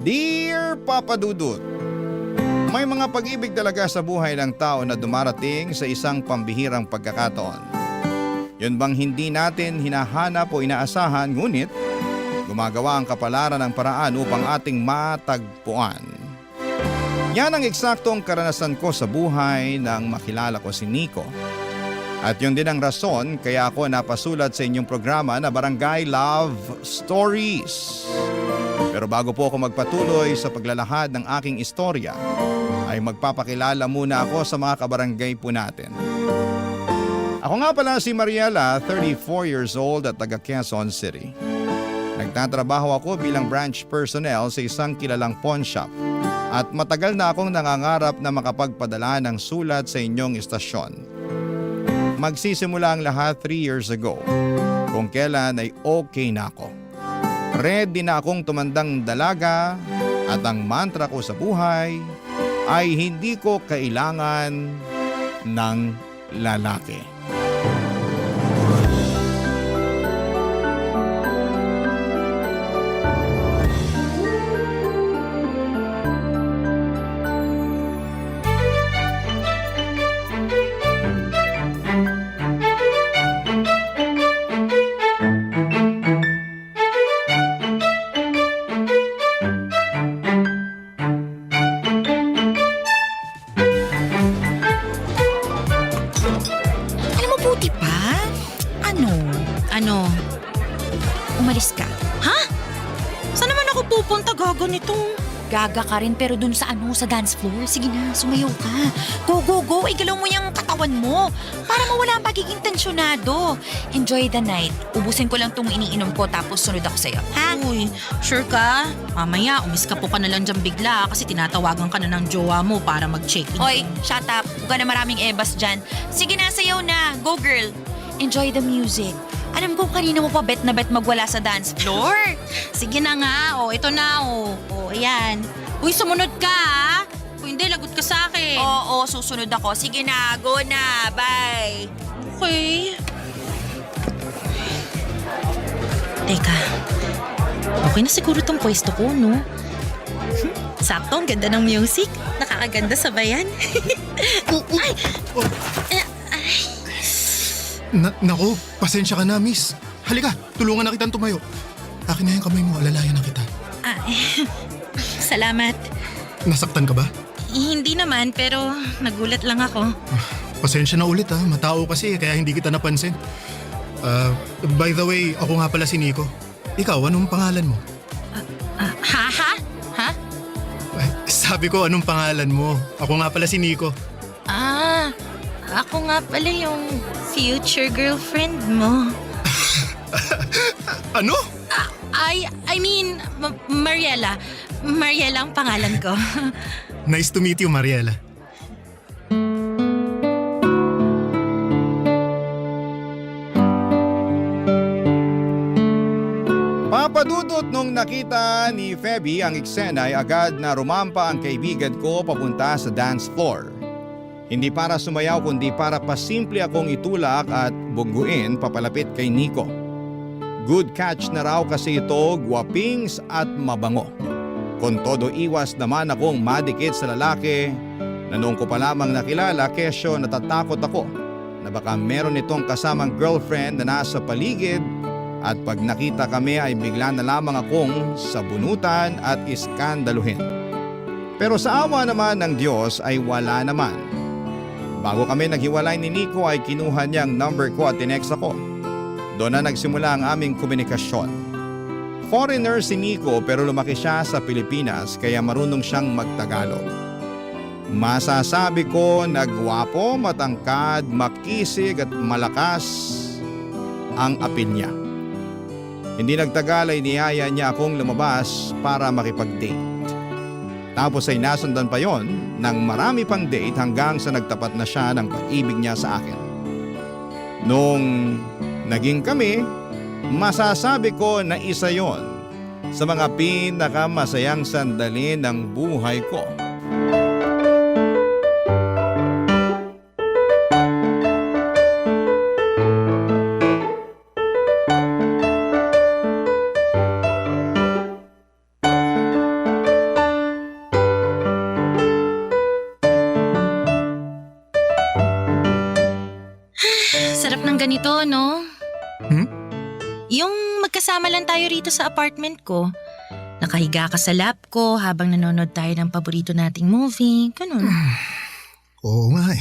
Dear Papa Dudut, may mga pag-ibig talaga sa buhay ng tao na dumarating sa isang pambihirang pagkakataon. Yun bang hindi natin hinahanap o inaasahan ngunit gumagawa ang kapalaran ng paraan upang ating matagpuan. Yan ang eksaktong karanasan ko sa buhay nang makilala ko si Nico. At yun din ang rason kaya ako napasulat sa inyong programa na Barangay Love Stories. Pero bago po ako magpatuloy sa paglalahad ng aking istorya, ay magpapakilala muna ako sa mga kabarangay po natin. Ako nga pala si Mariela, 34 years old at taga Quezon City. Nagtatrabaho ako bilang branch personnel sa isang kilalang pawn shop at matagal na akong nangangarap na makapagpadala ng sulat sa inyong istasyon. Magsisimula ang lahat 3 years ago kung kailan ay okay na ako. Ready na akong tumandang dalaga at ang mantra ko sa buhay ay hindi ko kailangan ng lalaki. Alam mo, buti pa. Ano? Umalis ka. Ha? Saan naman ako pupunta, gaga nitong... Gaga ka rin pero dun sa sa dance floor. Sige na, sumayaw ka. Go. Igalaw mo yung katawan mo. Para mawala ang pagiging tensyonado. Enjoy the night. Ubusin ko lang tong iniinom ko tapos sunod ako sa'yo. Ha? Uy, sure ka? Mamaya, umiska po ka na lang dyan bigla kasi tinatawagan ka na ng jowa mo para mag-check-in. Hoy, shut up. Huwag ka na maraming ebas dyan. Sige na, sayaw na. Go, girl. Enjoy the music. Alam ko kanina mo pa bet na bet magwala sa dance floor. Sige na nga, ito na, ayan. Uy, sumunod ka, ha? Kung hindi, lagot ka sa akin. Oo, susunod ako. Sige na, go na. Bye. Okay. Teka, okay na siguro tong pwesto ko, no? Sakto, ang ganda ng music. Nakakaganda sa bayan. Ay! Naku, pasensya ka na, miss. Halika, tulungan na kitang tumayo. Akin na yung kamay mo, alalayan na kita. Salamat. Nasaktan ka ba? Hindi naman, pero nagulat lang ako. Pasensya na ulit ha, matao kasi kaya hindi kita napansin. By the way, ako nga pala si Nico. Ikaw, anong pangalan mo? Ha? Sabi ko, anong pangalan mo? Ako nga pala si Nico. Ako nga pala yung future girlfriend mo. Ano? I mean, Mariela. Mariela ang pangalan ko. Nice to meet you, Mariela. Papadudot nung nakita ni Feby ang eksena ay agad na rumampa ang kaibigan ko papunta sa dance floor. Hindi para sumayaw kundi para pasimple akong itulak at bungguin papalapit kay Nico. Good catch na raw kasi ito, guwapings at mabango. Con todo iwas naman akong madikit sa lalaki na noong ko pa lamang nakilala kesyo natatakot ako na baka meron itong kasamang girlfriend na nasa paligid at pag nakita kami ay bigla na lamang akong sabunutan at iskandaluhin. Pero sa awa naman ng Diyos ay wala naman. Bago kami naghiwalay ni Nico ay kinuha niyang number ko at tinext ako. Doon na nagsimula ang aming komunikasyon. Foreigner si Nico pero lumaki siya sa Pilipinas kaya marunong siyang magtagalog. Masasabi ko na gwapo, matangkad, makisig at malakas ang apil niya. Hindi nagtagal ay niyaya niya akong lumabas para makipag-date. Tapos ay nasundan pa yon ng marami pang date hanggang sa nagtapat na siya ng pag-ibig niya sa akin. Nung naging kami, masasabi ko na isa yon sa mga pinakamasayang sandali ng buhay ko. Sarap sarap ng ganito, no? Hmm? Yung magkasama lang tayo rito sa apartment ko. Nakahiga ka sa lap ko habang nanonood tayo ng paborito nating movie. Ganun. Oo nga eh.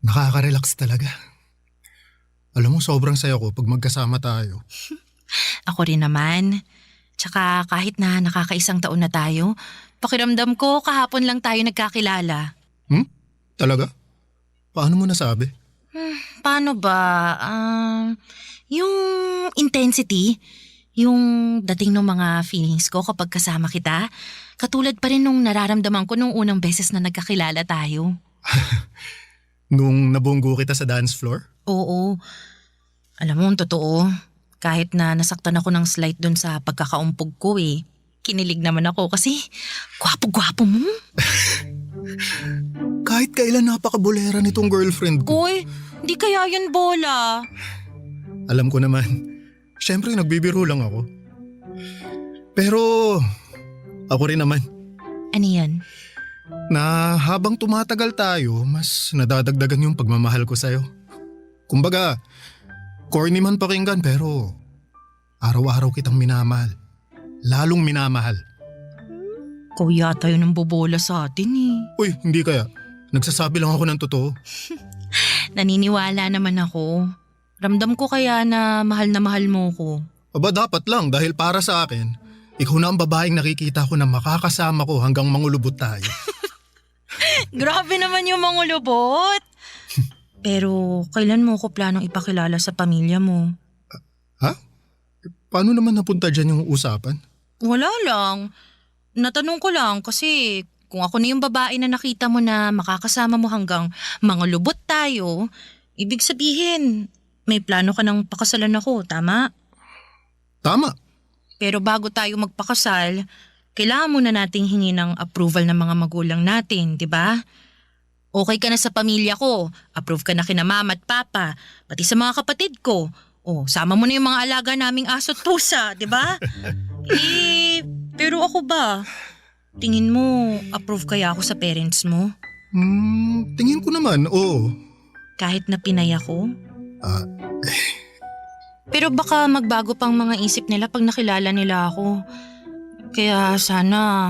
Nakaka-relax talaga. Alam mo, sobrang saya ko pag magkasama tayo. Ako rin naman. Tsaka kahit na nakakaisang taon na tayo, pakiramdam ko kahapon lang tayo nagkakilala. Talaga? Paano mo nasabi? Paano ba? Yung intensity, yung dating ng mga feelings ko kapag kasama kita, katulad pa rin nung nararamdaman ko nung unang beses na nagkakilala tayo. Nung nabunggo kita sa dance floor? Oo. Alam mo, ang totoo, kahit na nasaktan ako ng slight dun sa pagkakaumpog ko kinilig naman ako kasi gwapo-gwapo mo. Kahit kailan napakabulera nitong girlfriend ko. Uy, di kaya yun bola. Alam ko naman. Siyempre, nagbibiro lang ako. Pero, ako rin naman. Ano yan? Na habang tumatagal tayo, mas nadadagdagan yung pagmamahal ko sa'yo. Kumbaga, corny man pakinggan pero araw-araw kitang minamahal. Lalong minamahal. Ikaw yata yun ang bobola sa atin Uy, hindi kaya. Nagsasabi lang ako ng totoo. Naniniwala naman ako. Ramdam ko kaya na mahal mo ko. Aba dapat lang dahil para sa akin, ikaw na ang babaeng nakikita ko na makakasama ko hanggang mangulubot tayo. Grabe naman yung mangulubot. Pero kailan mo ko planong ipakilala sa pamilya mo? Ha? Paano naman napunta dyan yung usapan? Wala lang. Natanong ko lang kasi kung ako na yung babae na nakita mo na makakasama mo hanggang mangulubot tayo, ibig sabihin may plano ka ng pakasalan ako, tama? Tama. Pero bago tayo magpakasal, kailangan muna nating hingi ng approval ng mga magulang natin, di ba? Okay ka na sa pamilya ko, approve ka na kina mama at papa, pati sa mga kapatid ko. Sama mo na yung mga alaga naming aso at pusa, di ba? Pero ako ba? Tingin mo, approve kaya ako sa parents mo? Tingin ko naman, oo. Kahit na pinay ako? Ah, Pero baka magbago pang mga isip nila pag nakilala nila ako. Kaya sana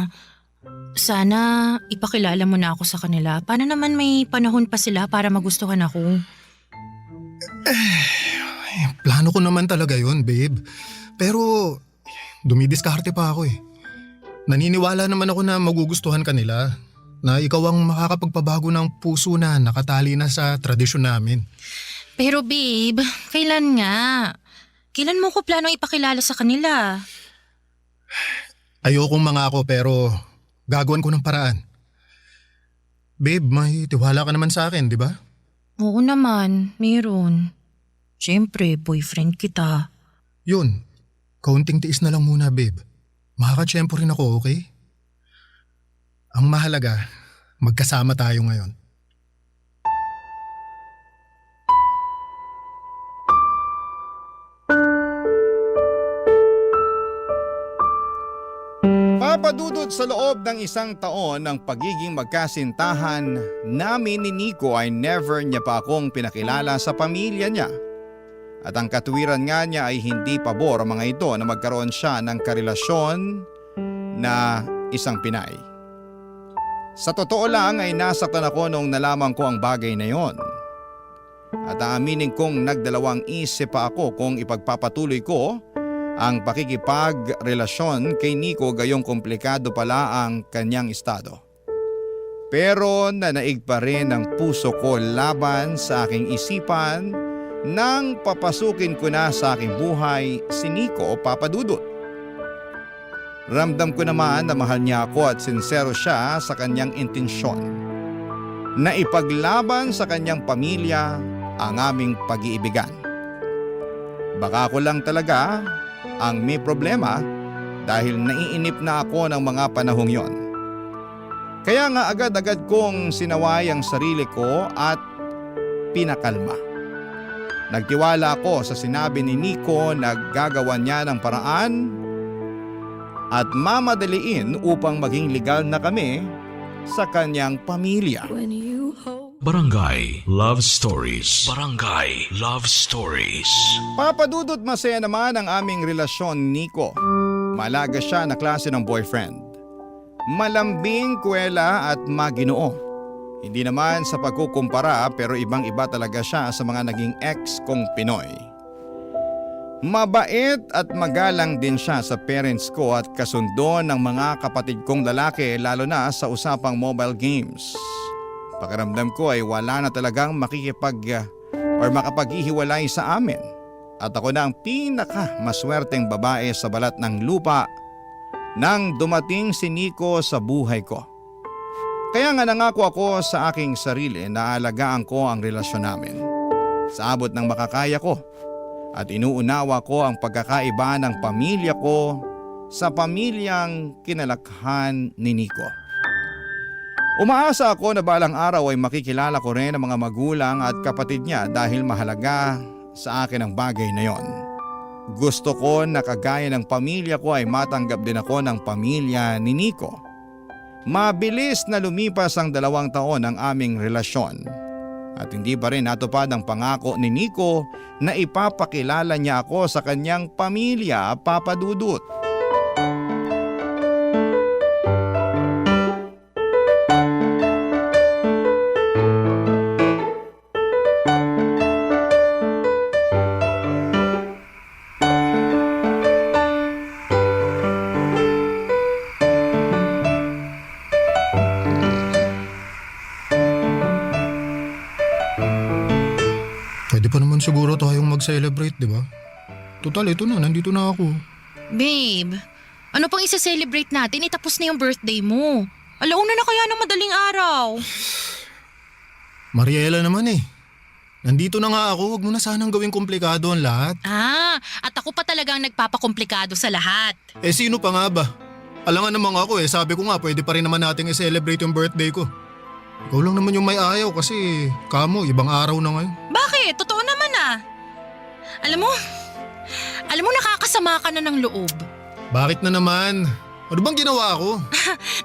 ipakilala mo na ako sa kanila. Paano naman may panahon pa sila para magustuhan ako? Plano ko naman talaga yun, babe. Pero dumidiskarte pa ako Naniniwala naman ako na magugustuhan ka nila. Na ikaw ang makakapagpabago ng puso na nakatali na sa tradisyon namin. Pero babe, kailan nga? Kailan mo ko planong ipakilala sa kanila? Ayokong mangako pero gagawin ko ng paraan. Babe, may tiwala ka naman sa akin, di ba? Oo naman, meron. Siyempre, boyfriend kita. Yun, kaunting tiis na lang muna, babe. Makakatsyempo rin ako, okay? Ang mahalaga, magkasama tayo ngayon. Papadudod sa loob ng isang taon ng pagiging magkasintahan namin ni Nico ay never niya pa akong pinakilala sa pamilya niya. At ang katuwiran nga niya ay hindi pabor ang mga ito na magkaroon siya ng karelasyon na isang Pinay. Sa totoo lang ay nasaktan ako nung nalaman ko ang bagay na yon. At aaminin kong nagdalawang isip pa ako kung ipagpapatuloy ko ang pakikipagrelasyon kay Nico gayong komplikado pala ang kanyang estado. Pero nanaig pa rin ang puso ko laban sa aking isipan nang papasukin ko na sa aking buhay si Nico Papadudot. Ramdam ko naman na mahal niya ako at sincero siya sa kanyang intensyon na ipaglaban sa kanyang pamilya ang aming pag-iibigan. Baka ako lang talaga ang may problema dahil naiinip na ako ng mga panahong yon. Kaya nga agad-agad kong sinaway ang sarili ko at pinakalma. Nagtiwala ako sa sinabi ni Nico na gagawa niya ng paraan at mamadaliin upang maging legal na kami sa kanyang pamilya. When you hold Barangay Love Stories. Barangay Love Stories. Papadudot masaya naman ang aming relasyon, Nico. Malaga siya na klase ng boyfriend. Malambing, kuwela at maginoo. Hindi naman sa pagkukumpara pero ibang-iba talaga siya sa mga naging ex kong Pinoy. Mabait at magalang din siya sa parents ko at kasundo ng mga kapatid kong lalaki lalo na sa usapang mobile games. Pakiramdam ko ay wala na talagang makapaghihiwalay sa amin. At ako na ang pinaka-maswerteng babae sa balat ng lupa nang dumating si Nico sa buhay ko. Kaya nga nangako ako sa aking sarili na alagaan ko ang relasyon namin. Sa abot ng makakaya ko. At inuunawa ko ang pagkakaiba ng pamilya ko sa pamilyang kinalakhan ni Nico. Umaasa ako na balang araw ay makikilala ko rin ang mga magulang at kapatid niya dahil mahalaga sa akin ang bagay na yon. Gusto ko na kagaya ng pamilya ko ay matanggap din ako ng pamilya ni Nico. Mabilis na lumipas ang 2 taon ng aming relasyon. At hindi pa rin natupad ang pangako ni Nico na ipapakilala niya ako sa kanyang pamilya, Papa Dudut. Pwede pa naman siguro tayong mag-celebrate, di ba? Total, ito na. Nandito na ako. Babe, ano pang isa-celebrate natin? Itapos na yung birthday mo. Alauna na kaya ng madaling araw. Mariela naman eh. Nandito na nga ako. Huwag mo na sanang gawing komplikado ang lahat. At ako pa talagang nagpapakomplikado sa lahat. Eh sino pa nga ba? Alangan naman ako eh. Sabi ko nga pwede pa rin naman nating i-celebrate yung birthday ko. Ikaw lang naman yung may ayaw kasi kamo, ibang araw na ngayon. Bakit? Totoo naman ah. Alam mo nakakasama ka na ng loob. Bakit na naman? Ano bang ginawa ko?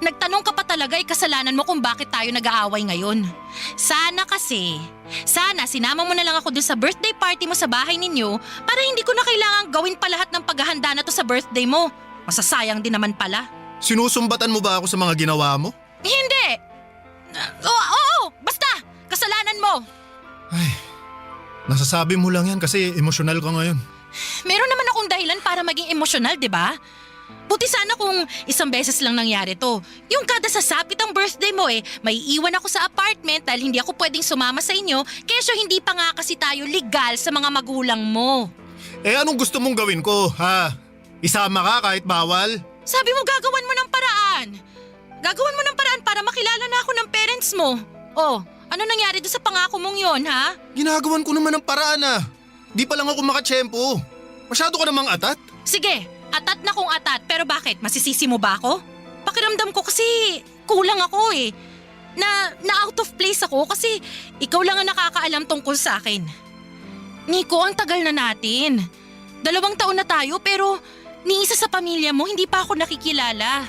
Nagtanong ka pa talaga kasalanan mo kung bakit tayo nag-aaway ngayon. Sana sinama mo na lang ako dun sa birthday party mo sa bahay ninyo para hindi ko na kailangang gawin pa lahat ng paghahanda na to sa birthday mo. Masasayang din naman pala. Sinusumbatan mo ba ako sa mga ginawa mo? Hindi! Oo! Basta! Kasalanan mo! Ay, nasasabi mo lang yan kasi emosyonal ka ngayon. Meron naman akong dahilan para maging emosyonal, di ba? Buti sana kung isang beses lang nangyari to. Yung kada sasapit ang birthday mo may iwan ako sa apartment dahil hindi ako pwedeng sumama sa inyo kesyo hindi pa nga kasi tayo legal sa mga magulang mo. Eh anong gusto mong gawin ko, ha? Isama ka kahit bawal? Sabi mo gagawan mo ng paraan. Gagawan mo ng paraan para makilala na ako ng parents mo. Oh, ano nangyari doon sa pangako mong yon, ha? Ginagawan ko naman ng paraan ah. Di pa lang ako makatsyempo. Masyado ka namang atat. Sige, atat na kung atat. Pero bakit? Masisisi mo ba ako? Pakiramdam ko kasi kulang ako eh. Na out of place ako kasi ikaw lang ang nakakaalam tungkol sa akin. Nico, ang tagal na natin. 2 taon na tayo pero ni isa sa pamilya mo hindi pa ako nakikilala.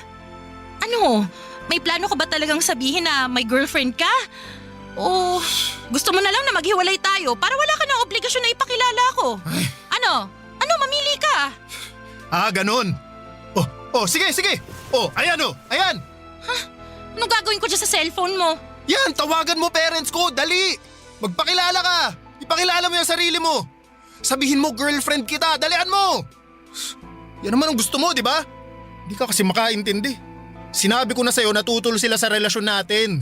Ano? May plano ka ba talagang sabihin na may girlfriend ka? O gusto mo na lang na maghiwalay tayo para wala ka ng obligasyon na ipakilala ako? Ano? Mamili ka? Ganun. Oh, sige. Oh, ayan. Anong gagawin ko dyan sa cellphone mo? Yan, tawagan mo parents ko, dali. Magpakilala ka. Ipakilala mo yung sarili mo. Sabihin mo girlfriend kita, dalian mo. Yan naman ang gusto mo, di ba? Hindi ka kasi makaintindi. Sinabi ko na sa'yo na tutol sila sa relasyon natin.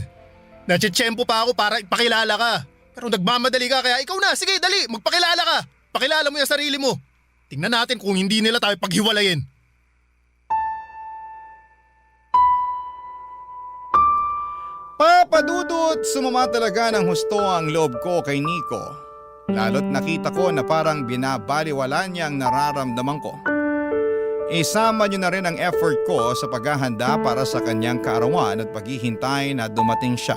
Natsyempo pa ako para ipakilala ka. Pero nagmamadali ka kaya ikaw na, sige dali, magpakilala ka. Pakilala mo yung sarili mo. Tingnan natin kung hindi nila tayo paghiwalayin. Papa Dudut, sumama talaga ng husto ang loob ko kay Nico. Lalo't nakita ko na parang binabaliwala niya ang nararamdaman ko. Isama niyo na rin ang effort ko sa paghahanda para sa kanyang kaarawan at paghihintay na dumating siya.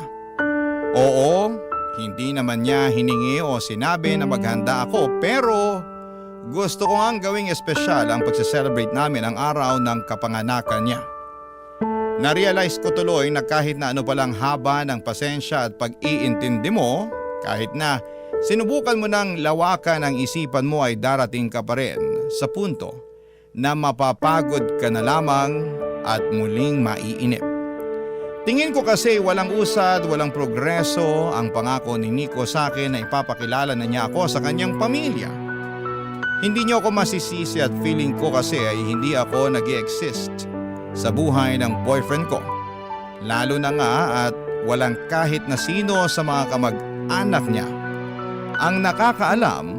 Oo, hindi naman niya hiningi o sinabi na maghanda ako pero gusto ko ngang gawing espesyal ang pagse-celebrate namin ang araw ng kapanganakan niya. Na-realize ko tuloy na kahit na ano palang haba ng pasensya at pag-iintindi mo, kahit na sinubukan mo ng lawakan ang isipan mo ay darating ka pa rin sa punto na mapapagod ka na lamang at muling maiinip. Tingin ko kasi walang usad, walang progreso ang pangako ni Nico sa akin na ipapakilala na niya ako sa kanyang pamilya. Hindi niyo ako masisisi at feeling ko kasi ay hindi ako nag-i-exist sa buhay ng boyfriend ko. Lalo na nga at walang kahit na sino sa mga kamag-anak niya ang nakakaalam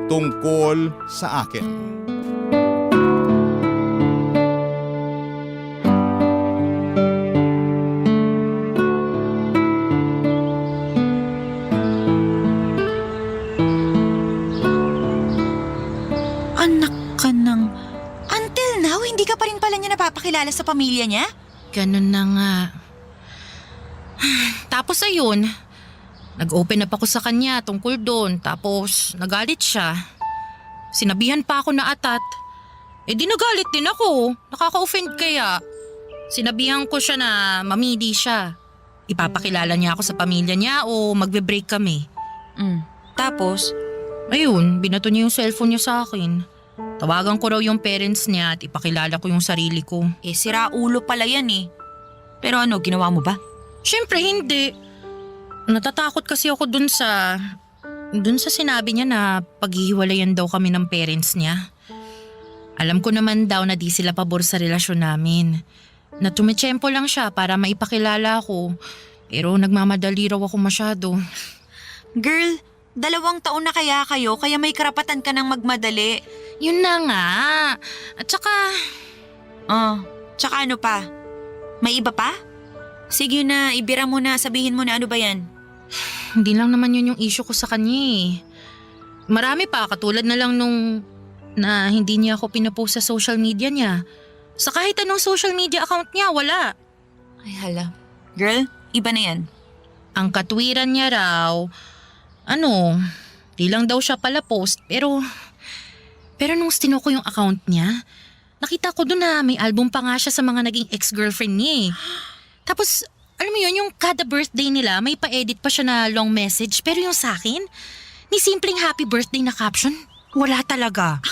tungkol sa akin. Anak ka ng... Until now, hindi ka pa rin pala niya napapakilala sa pamilya niya? Ganun na nga. Tapos ayun, nag-open up ako sa kanya tungkol doon. Tapos nagalit siya. Sinabihan pa ako na atat. Eh di nagalit din ako. Nakaka-offend kaya. Sinabihan ko siya na mamili siya. Ipapakilala niya ako sa pamilya niya o magbe-break kami. Tapos? Ayun, binato niya yung cellphone niya sa akin. Tawagan ko raw yung parents niya at ipakilala ko yung sarili ko. Eh, sira ulo pala yan eh. Pero ano, ginawa mo ba? Siyempre hindi. Natatakot kasi ako dun sa sinabi niya na paghihiwalayan daw kami ng parents niya. Alam ko naman daw na di sila pabor sa relasyon namin. Na tumitsyempo lang siya para maipakilala ako. Pero nagmamadali raw ako masyado. Girl, 2 taon na kaya kayo, kaya may karapatan ka ng magmadali. Yun na nga. At saka, Tsaka ano pa? May iba pa? Sige na, ibira mo na, sabihin mo na ano ba yan? hindi lang naman yun yung issue ko sa kanya eh. Marami pa, katulad na lang nung na hindi niya ako pinapost sa social media niya. Sa kahit anong social media account niya, wala. Ay hala. Girl, iba na yan. Ang katwiran niya raw, di lang daw siya pala post pero nung stino ko yung account niya, nakita ko doon na may album pa nga siya sa mga naging ex-girlfriend niya eh. Tapos, alam mo yun, yung kada birthday nila, may pa-edit pa siya na long message. Pero yung sa akin, ni simpleng happy birthday na caption, wala talaga.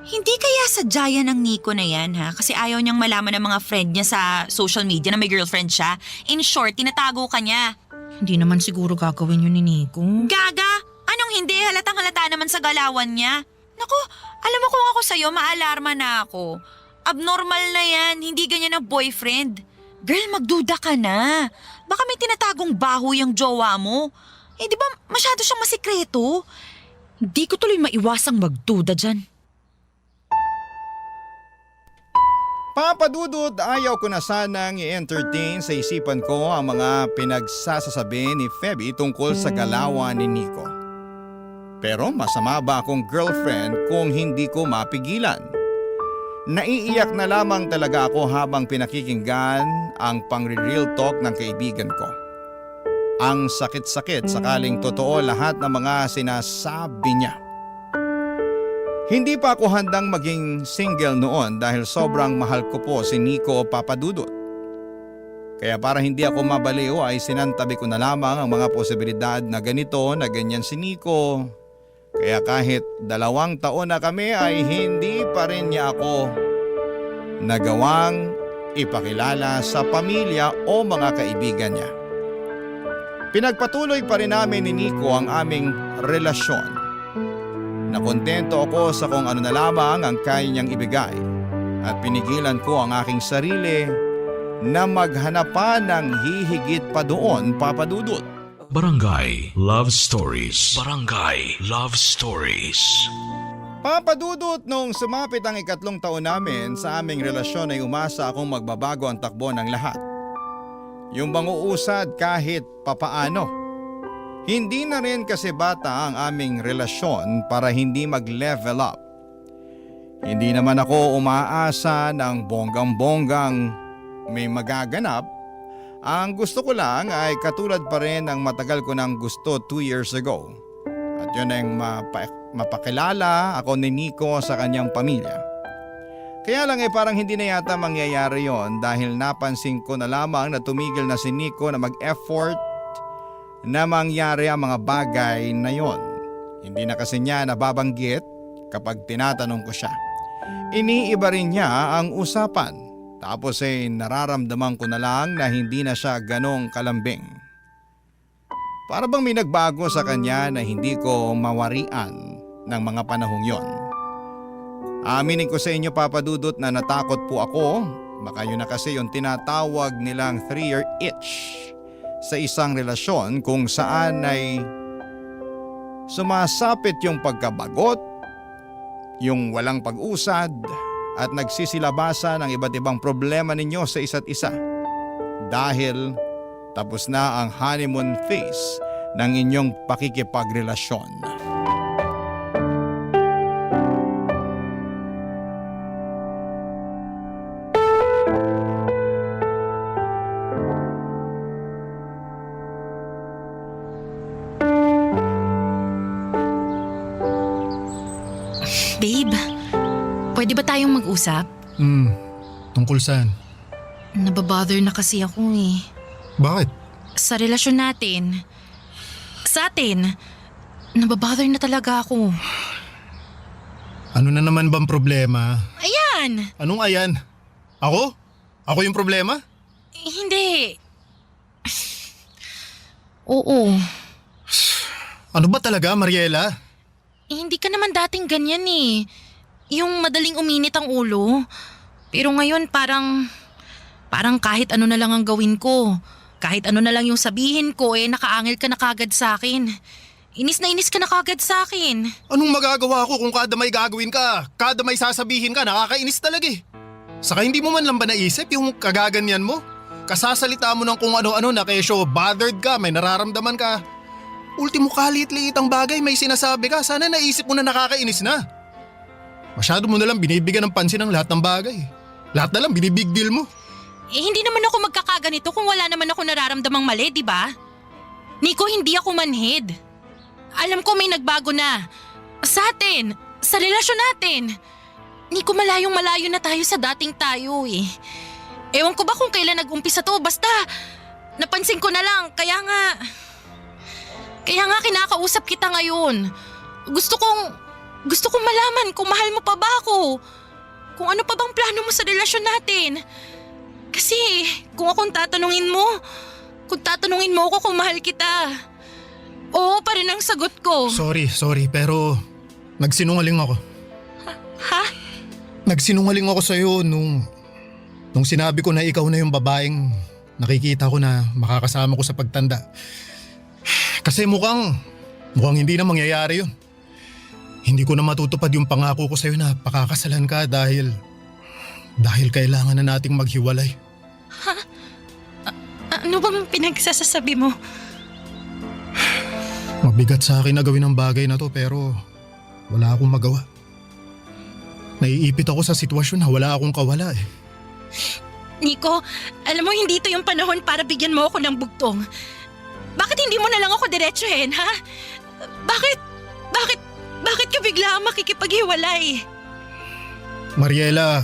Hindi kaya sadya yan ng Nico na yan ha? Kasi ayaw niyang malaman ng mga friend niya sa social media na may girlfriend siya. In short, tinatago ka niya. Hindi naman siguro gagawin yun ni Nico. Gaga! Anong hindi? Halatang halata naman sa galawan niya. Naku, alam mo kung ako sa'yo, maalarma na ako. Abnormal na yan, hindi ganyan ang boyfriend. Girl, magduda ka na. Baka may tinatagong baho yung jowa mo. Eh di ba masyado siyang masikreto? Hindi ko tuloy maiwasang magduda dyan. Papadudod, ayaw ko na sanang i-entertain sa isipan ko ang mga pinagsasasabi ni Feby tungkol sa galawan ni Nico. Pero masama ba akong girlfriend kung hindi ko mapigilan? Naiiyak na lamang talaga ako habang pinakikinggan ang pang-real talk ng kaibigan ko. Ang sakit-sakit sakaling totoo lahat ng mga sinasabi niya. Hindi pa ako handang maging single noon dahil sobrang mahal ko po si Nico Papadudot. Kaya para hindi ako mabaliw ay sinantabi ko na lamang ang mga posibilidad na ganito na ganyan si Nico. Kaya kahit 2 taon na kami ay hindi pa rin niya ako nagawang ipakilala sa pamilya o mga kaibigan niya. Pinagpatuloy pa rin namin ni Nico ang aming relasyon. Nakontento ako sa kung ano na lamang ang kaya niyang ibigay at pinigilan ko ang aking sarili na maghanap pa ng hihigit pa doon, Papadudot. Barangay Love Stories. Barangay Love Stories. Papadudot, nung sumapit ang 3 taon namin sa aming relasyon ay umasa akong magbabago ang takbo ng lahat. Yung bang uusad kahit papaano. Hindi na rin kasi bata ang aming relasyon para hindi mag-level up. Hindi naman ako umaasa ng bonggang-bonggang may magaganap. Ang gusto ko lang ay katulad pa rin ng matagal ko nang gusto 2 years ago. At yun ang mapakilala ako ni Nico sa kanyang pamilya. Kaya lang parang hindi na yata mangyayari yon dahil napansin ko na lamang na tumigil na si Nico na mag-effort na mangyari ang mga bagay na yon. Hindi na kasi niya nababanggit kapag tinatanong ko siya. Iniiba rin niya ang usapan. Tapos nararamdaman ko na lang na hindi na siya ganong kalambing. Para bang may nagbago sa kanya na hindi ko mawarian ng mga panahong yon. Aminin ko sa inyo, Papa Dudut, na natakot po ako. Baka yun na kasi yung tinatawag nilang 3-year itch sa isang relasyon kung saan ay sumasapit yung pagkabagot, yung walang pag-usad at nagsisilabasan ng iba't ibang problema ninyo sa isa't isa. Dahil tapos na ang honeymoon phase ng inyong pakikipagrelasyon. Babe, pwede ba tayong mag-usap? Tungkol saan? Nababother na kasi ako eh. Bakit? Sa relasyon natin. Sa atin. Nababother na talaga ako. Ano na naman bang problema? Ayan! Anong ayan? Ako? Ako yung problema? Hindi. Oo. Ano ba talaga, Mariela? Hindi ka naman dating ganyan eh. Yung madaling uminit ang ulo. Pero ngayon parang kahit ano na lang ang gawin ko. Kahit ano na lang yung sabihin ko nakaangil ka na kagad sa akin. Inis na inis ka na kagad sa akin. Anong magagawa ko kung kada may gagawin ka, kada may sasabihin ka, nakakainis talaga eh. Saka hindi mo man lang ba naisip yung kagaganyan mo? Kasasalita mo ng kung ano-ano na kesyo bothered ka, may nararamdaman ka. Ultimo kalit-liit ang bagay, may sinasabi ka, sana naisip mo na nakakainis na. Masyado mo na lang binibigyan ng pansin ang lahat ng bagay. Lahat na lang binibig deal mo. Hindi naman ako magkakaganito kung wala naman ako nararamdamang mali, di ba? Nico, hindi ako manhid. Alam ko may nagbago na. Sa atin, sa relasyon natin. Nico, malayong malayo na tayo sa dating tayo eh. Ewan ko ba kung kailan nag-umpisa to, basta napansin ko na lang, kaya nga kinakausap kita ngayon. Gusto kong malaman kung mahal mo pa ba ako. Kung ano pa bang plano mo sa relasyon natin. Kasi kung tatanungin mo ako kung mahal kita. Oo pa rin ang sagot ko. Sorry, pero nagsinungaling ako. Ha? Nagsinungaling ako sa'yo nung sinabi ko na ikaw na yung babaeng nakikita ko na makakasama ko sa pagtanda. Kasi mukhang hindi na mangyayari yun. Hindi ko na matutupad yung pangako ko sa'yo na pakakasalan ka dahil kailangan na nating maghiwalay. Ha? Ano bang pinagsasasabi mo? Mabigat sa akin na gawin ang bagay na to pero wala akong magawa. Naiipit ako sa sitwasyon na wala akong kawala eh. Nico, alam mo hindi ito yung panahon para bigyan mo ako ng bugtong. Bakit hindi mo na lang ako diretsuhin, ha? Bakit ka bigla makikipaghiwalay? Mariela,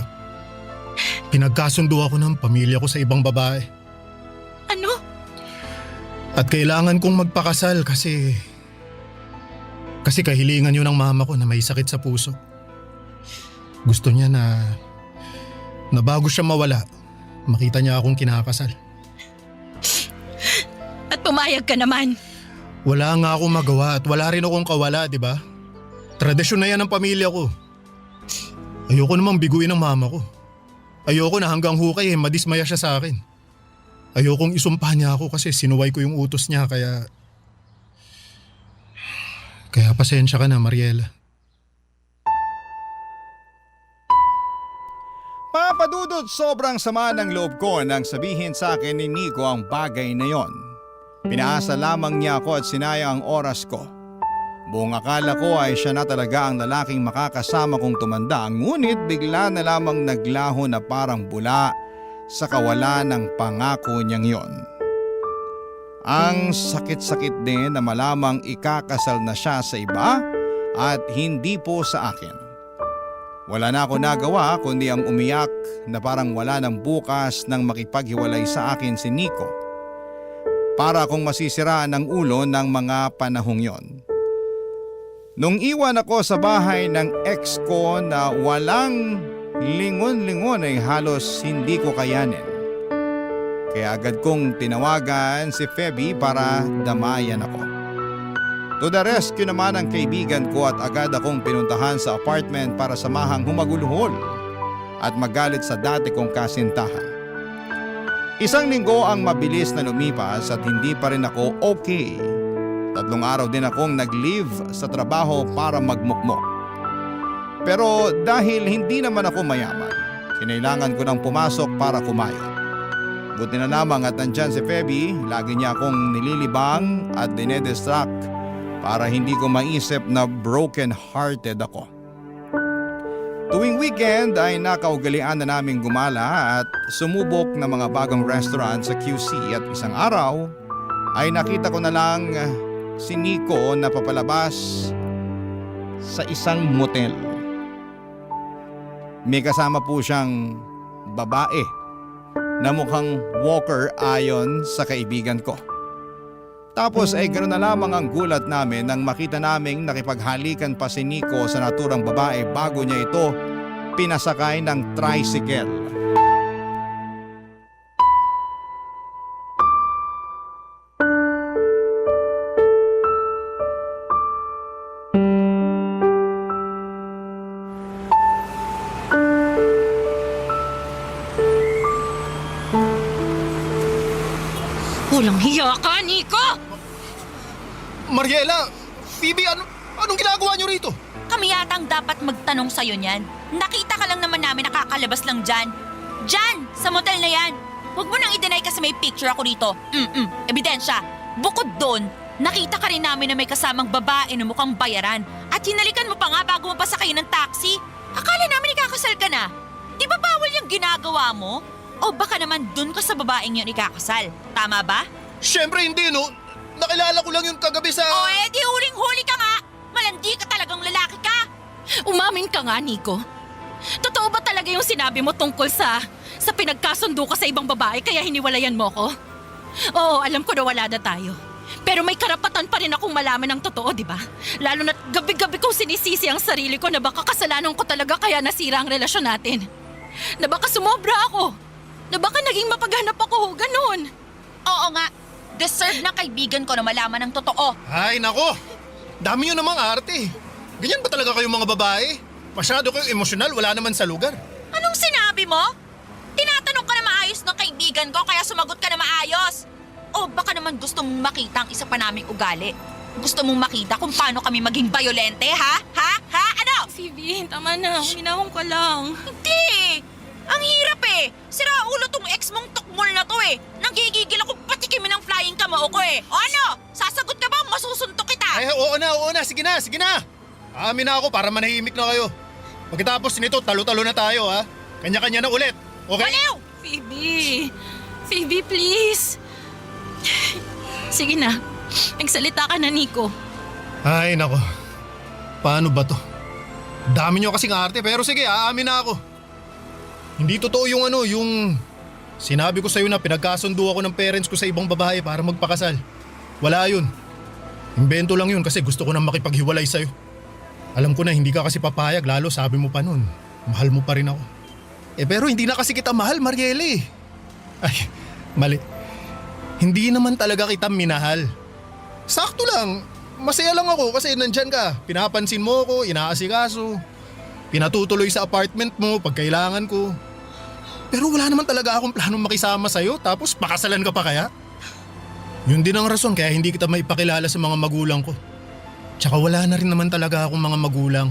pinagkasundo ako ng pamilya ko sa ibang babae. Ano? At kailangan kong magpakasal kasi kahilingan yun ng mama ko na may sakit sa puso. Gusto niya na bago siya mawala, makita niya akong kinakasal. At pumayag ka naman. Wala nga akong magawa at wala rin akong kawala, di ba? Tradisyon na yan ng pamilya ko. Ayoko namang biguin ng mama ko. Ayoko na hanggang hukay madismaya siya sa akin. Ayokong isumpa niya ako kasi sinuway ko yung utos niya kaya pasensya ka na, Mariela. Papadudot, sobrang sama ng loob ko nang sabihin sa akin ni Nico ang bagay na yon. Pinaasa lamang niya ako at sinayang ang oras ko. Buong akala ko ay siya na talaga ang lalaking makakasama kong tumanda, ngunit bigla na lamang naglaho na parang bula sa kawalan ng pangako niyang yon. Ang sakit-sakit din na malamang ikakasal na siya sa iba at hindi po sa akin. Wala na ako nagawa kundi ang umiyak na parang wala ng bukas nang makipaghiwalay sa akin si Nico. Para akong masisiraan ng ulo ng mga panahong yon. Nung iwan ako sa bahay ng ex ko na walang lingon-lingon ay halos hindi ko kayanin. Kaya agad kong tinawagan si Feby para damayan ako. To the rescue naman ang kaibigan ko at agad akong pinuntahan sa apartment para samahang humagulhol at magalit sa dati kong kasintahan. Isang linggo ang mabilis na lumipas at hindi pa rin ako okay. 3 araw din akong nag-leave sa trabaho para magmukmok. Pero dahil hindi naman ako mayaman, kinailangan ko nang pumasok para kumayod. Buti na lamang at nandyan si Feby, lagi niya akong nililibang at dinedistract para hindi ko maisip na broken-hearted ako. Tuwing weekend ay nakaugalian na naming gumala at sumubok ng mga bagong restaurant sa QC at isang araw ay nakita ko na lang si Nico na papalabas sa isang motel. May kasama po siyang babae na mukhang walker ayon sa kaibigan ko. Tapos ay ganoon na lamang ang gulat namin nang makita naming nakipaghalikan pa si Nico sa naturang babae bago niya ito pinasakay ng tricycle. Walang hiya ka, Nico! Mariela, Phoebe, anong ginagawa niyo rito? Kami yatang dapat magtanong sa'yo niyan. Nakita ka lang naman namin nakakalabas lang dyan. Dyan! Sa motel na yan! Huwag mo nang i-deny kasi may picture ako rito. Ebidensya. Bukod doon, nakita ka rin namin na may kasamang babae na mukhang bayaran. At hinalikan mo pa nga bago mo pasakay ng taxi. Akala namin ikakasal ka na. Di ba bawal yung ginagawa mo? O baka naman dun ka sa babaeng yun ikakasal. Tama ba? Siyempre hindi, no? Nakilala ko lang yun kagabi sa... O di huling-huli ka nga! Malandi ka talagang lalaki ka! Umamin ka nga, Nico. Totoo ba talaga yung sinabi mo tungkol sa pinagkasundo ka sa ibang babae kaya hiniwalayan mo ko? Oo, alam ko na wala na tayo. Pero may karapatan pa rin akong malaman ng totoo, di ba? Lalo na't gabi-gabi kong sinisisi ang sarili ko na baka kasalanan ko talaga kaya nasira ang relasyon natin. Na baka sumobra ako. Na baka naging mapaghanap ako, ganun. Oo nga, deserve na kaibigan ko na malaman ng totoo. Ay, nako! Dami nyo namang arte. Ganyan ba talaga kayong mga babae? Masyado kayong emosyonal, wala naman sa lugar. Anong sinabi mo? Tinatanong ka na maayos ng kaibigan ko kaya sumagot ka na maayos. O baka naman gusto mong makita ang isa pa naming ugali. Gusto mong makita kung paano kami maging bayolente, ha? Ha? Ha? Ano? Phoebe, tama na. Huminahon ka lang. Hindi! Ang hirap eh! Sira ulo tong ex mong tukmol na to eh! Nanggigigil ako patikimin ang flying kamao ko eh! O ano? Sasagot ka ba? Masusuntok kita! Ay, oo na. Sige na. Amin na ako para manahimik na kayo. Pagkatapos nito, talo-talo na tayo, ha? Kanya-kanya na ulit, okay? Baliw! Phoebe, please. Sige na. Magsalita ka na, Nico. Ay, nako. Paano ba to? Dami nyo kasing arte, pero sige, aamin na ako. Hindi totoo yung sinabi ko sa'yo na pinagkasundo ako ng parents ko sa ibang babae para magpakasal. Wala yun. Imbento lang yun kasi gusto ko nang makipaghiwalay sa'yo. Alam ko na hindi ka kasi papayag, lalo sabi mo pa nun, mahal mo pa rin ako. Pero hindi na kasi kita mahal, Marielle. Ay, mali. Hindi naman talaga kita minahal. Sakto lang, masaya lang ako kasi nandyan ka. Pinapansin mo ako, inaasikaso. Pinatutuloy sa apartment mo pag kailangan ko. Pero wala naman talaga akong planong makisama sa'yo tapos pakasalan ka pa kaya? Yun din ang rason kaya hindi kita maipakilala sa mga magulang ko. Tsaka wala na rin naman talaga akong mga magulang.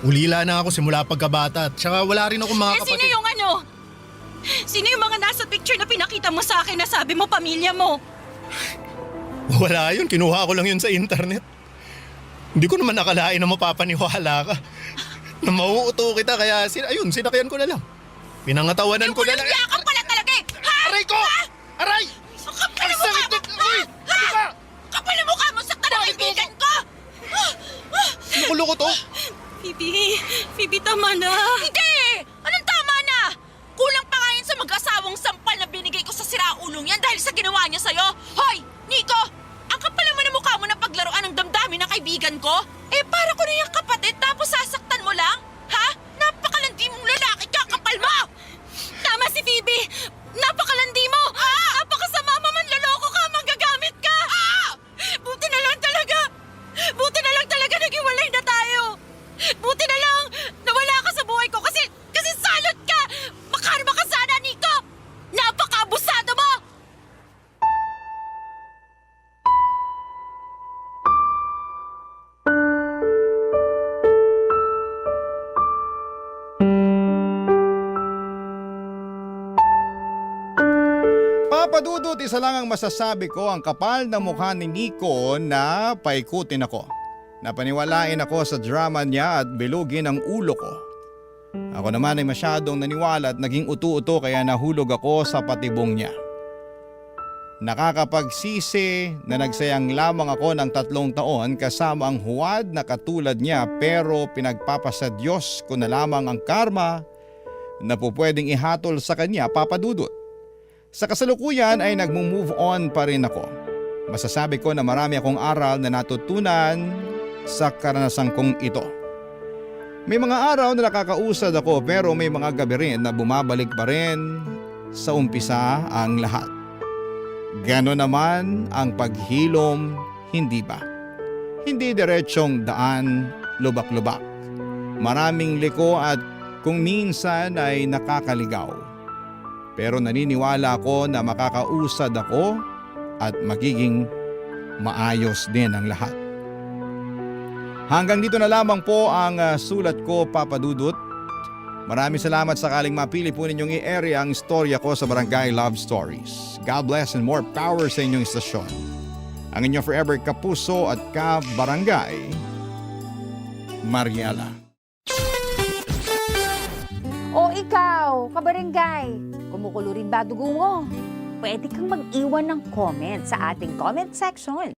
Ulila na ako simula pagkabata at tsaka wala rin akong mga kapatid. Sino yung ano? Sino yung mga nasa picture na pinakita mo sa akin na sabi mo pamilya mo? Wala yun, kinuha ko lang yun sa internet. Hindi ko naman nakalain na mapapaniwala ka. Na mauuto kita kaya sinakyan ko na lang. Pinangatawanan ko na lang. Walang yakang pala talaga eh! Ha? Aray ko! Ha? Aray! Kapal Ang na mukha sakit mo! na- Uy! Ano ba? Kapal na mukha mo! Sakta na kaibigan ko! Loko-loko to? Phoebe, Phoebe, tama na. Hindi! Anong tama na? Kulang pa nga yan sa mag-asawang sampal na binigay ko sa siraulong yan dahil sa ginawa niya sa'yo. Hoy, Nico! Ang kapal naman ng mukha mo na paglaruan ng damdamin ng kaibigan ko? Eh, para ko na yung kapatid tapos sasaktan mo lang? Ha? Napakalandi mong lalaki, kakapal mo! Tama si Phoebe! Napakalandi mo! Napakasama mo, manloloko ka, manggagamit ka! Buti na lang talaga! Buti na lang talaga naghiwalay na tayo! Buti na lang nawala ka sa buhay ko kasi salot ka! Makarma ka sana, Nico! Napaka-abusado mo! Papadudot, isa lang ang masasabi ko, ang kapal na mukha ni Nico na paikutin ako. Napaniwalain ako sa drama niya at bilugin ang ulo ko. Ako naman ay masyadong naniwala at naging utu-uto kaya nahulog ako sa patibong niya. Nakakapagsisi na nagsayang lamang ako ng 3 taon kasama ang huwad na katulad niya, pero pinagpapasa Diyos ko na lamang ang karma na pupwedeng ihatol sa kanya, Papadudot. Sa kasalukuyan ay nagmo-move on pa rin ako. Masasabi ko na marami akong aral na natutunan sa karanasan kong ito. May mga araw na nakakausad ako pero may mga gabi rin na bumabalik pa rin sa umpisa ang lahat. Gano'n naman ang paghilom, hindi ba? Hindi diretsong daan, lubak-lubak. Maraming liko at kung minsan ay nakakaligaw. Pero naniniwala ako na makakausad ako at magiging maayos din ang lahat. Hanggang dito na lamang po ang sulat ko, Papadudot. Maraming salamat sakaling mapili po ninyong i-area ang istorya ko sa Barangay Love Stories. God bless and more power sa inyong istasyon. Ang inyong forever kapuso at ka-barangay, Mariela. O ikaw, kabarangay, kumukulo rin ba dugo mo? Pwede kang mag-iwan ng comment sa ating comment section.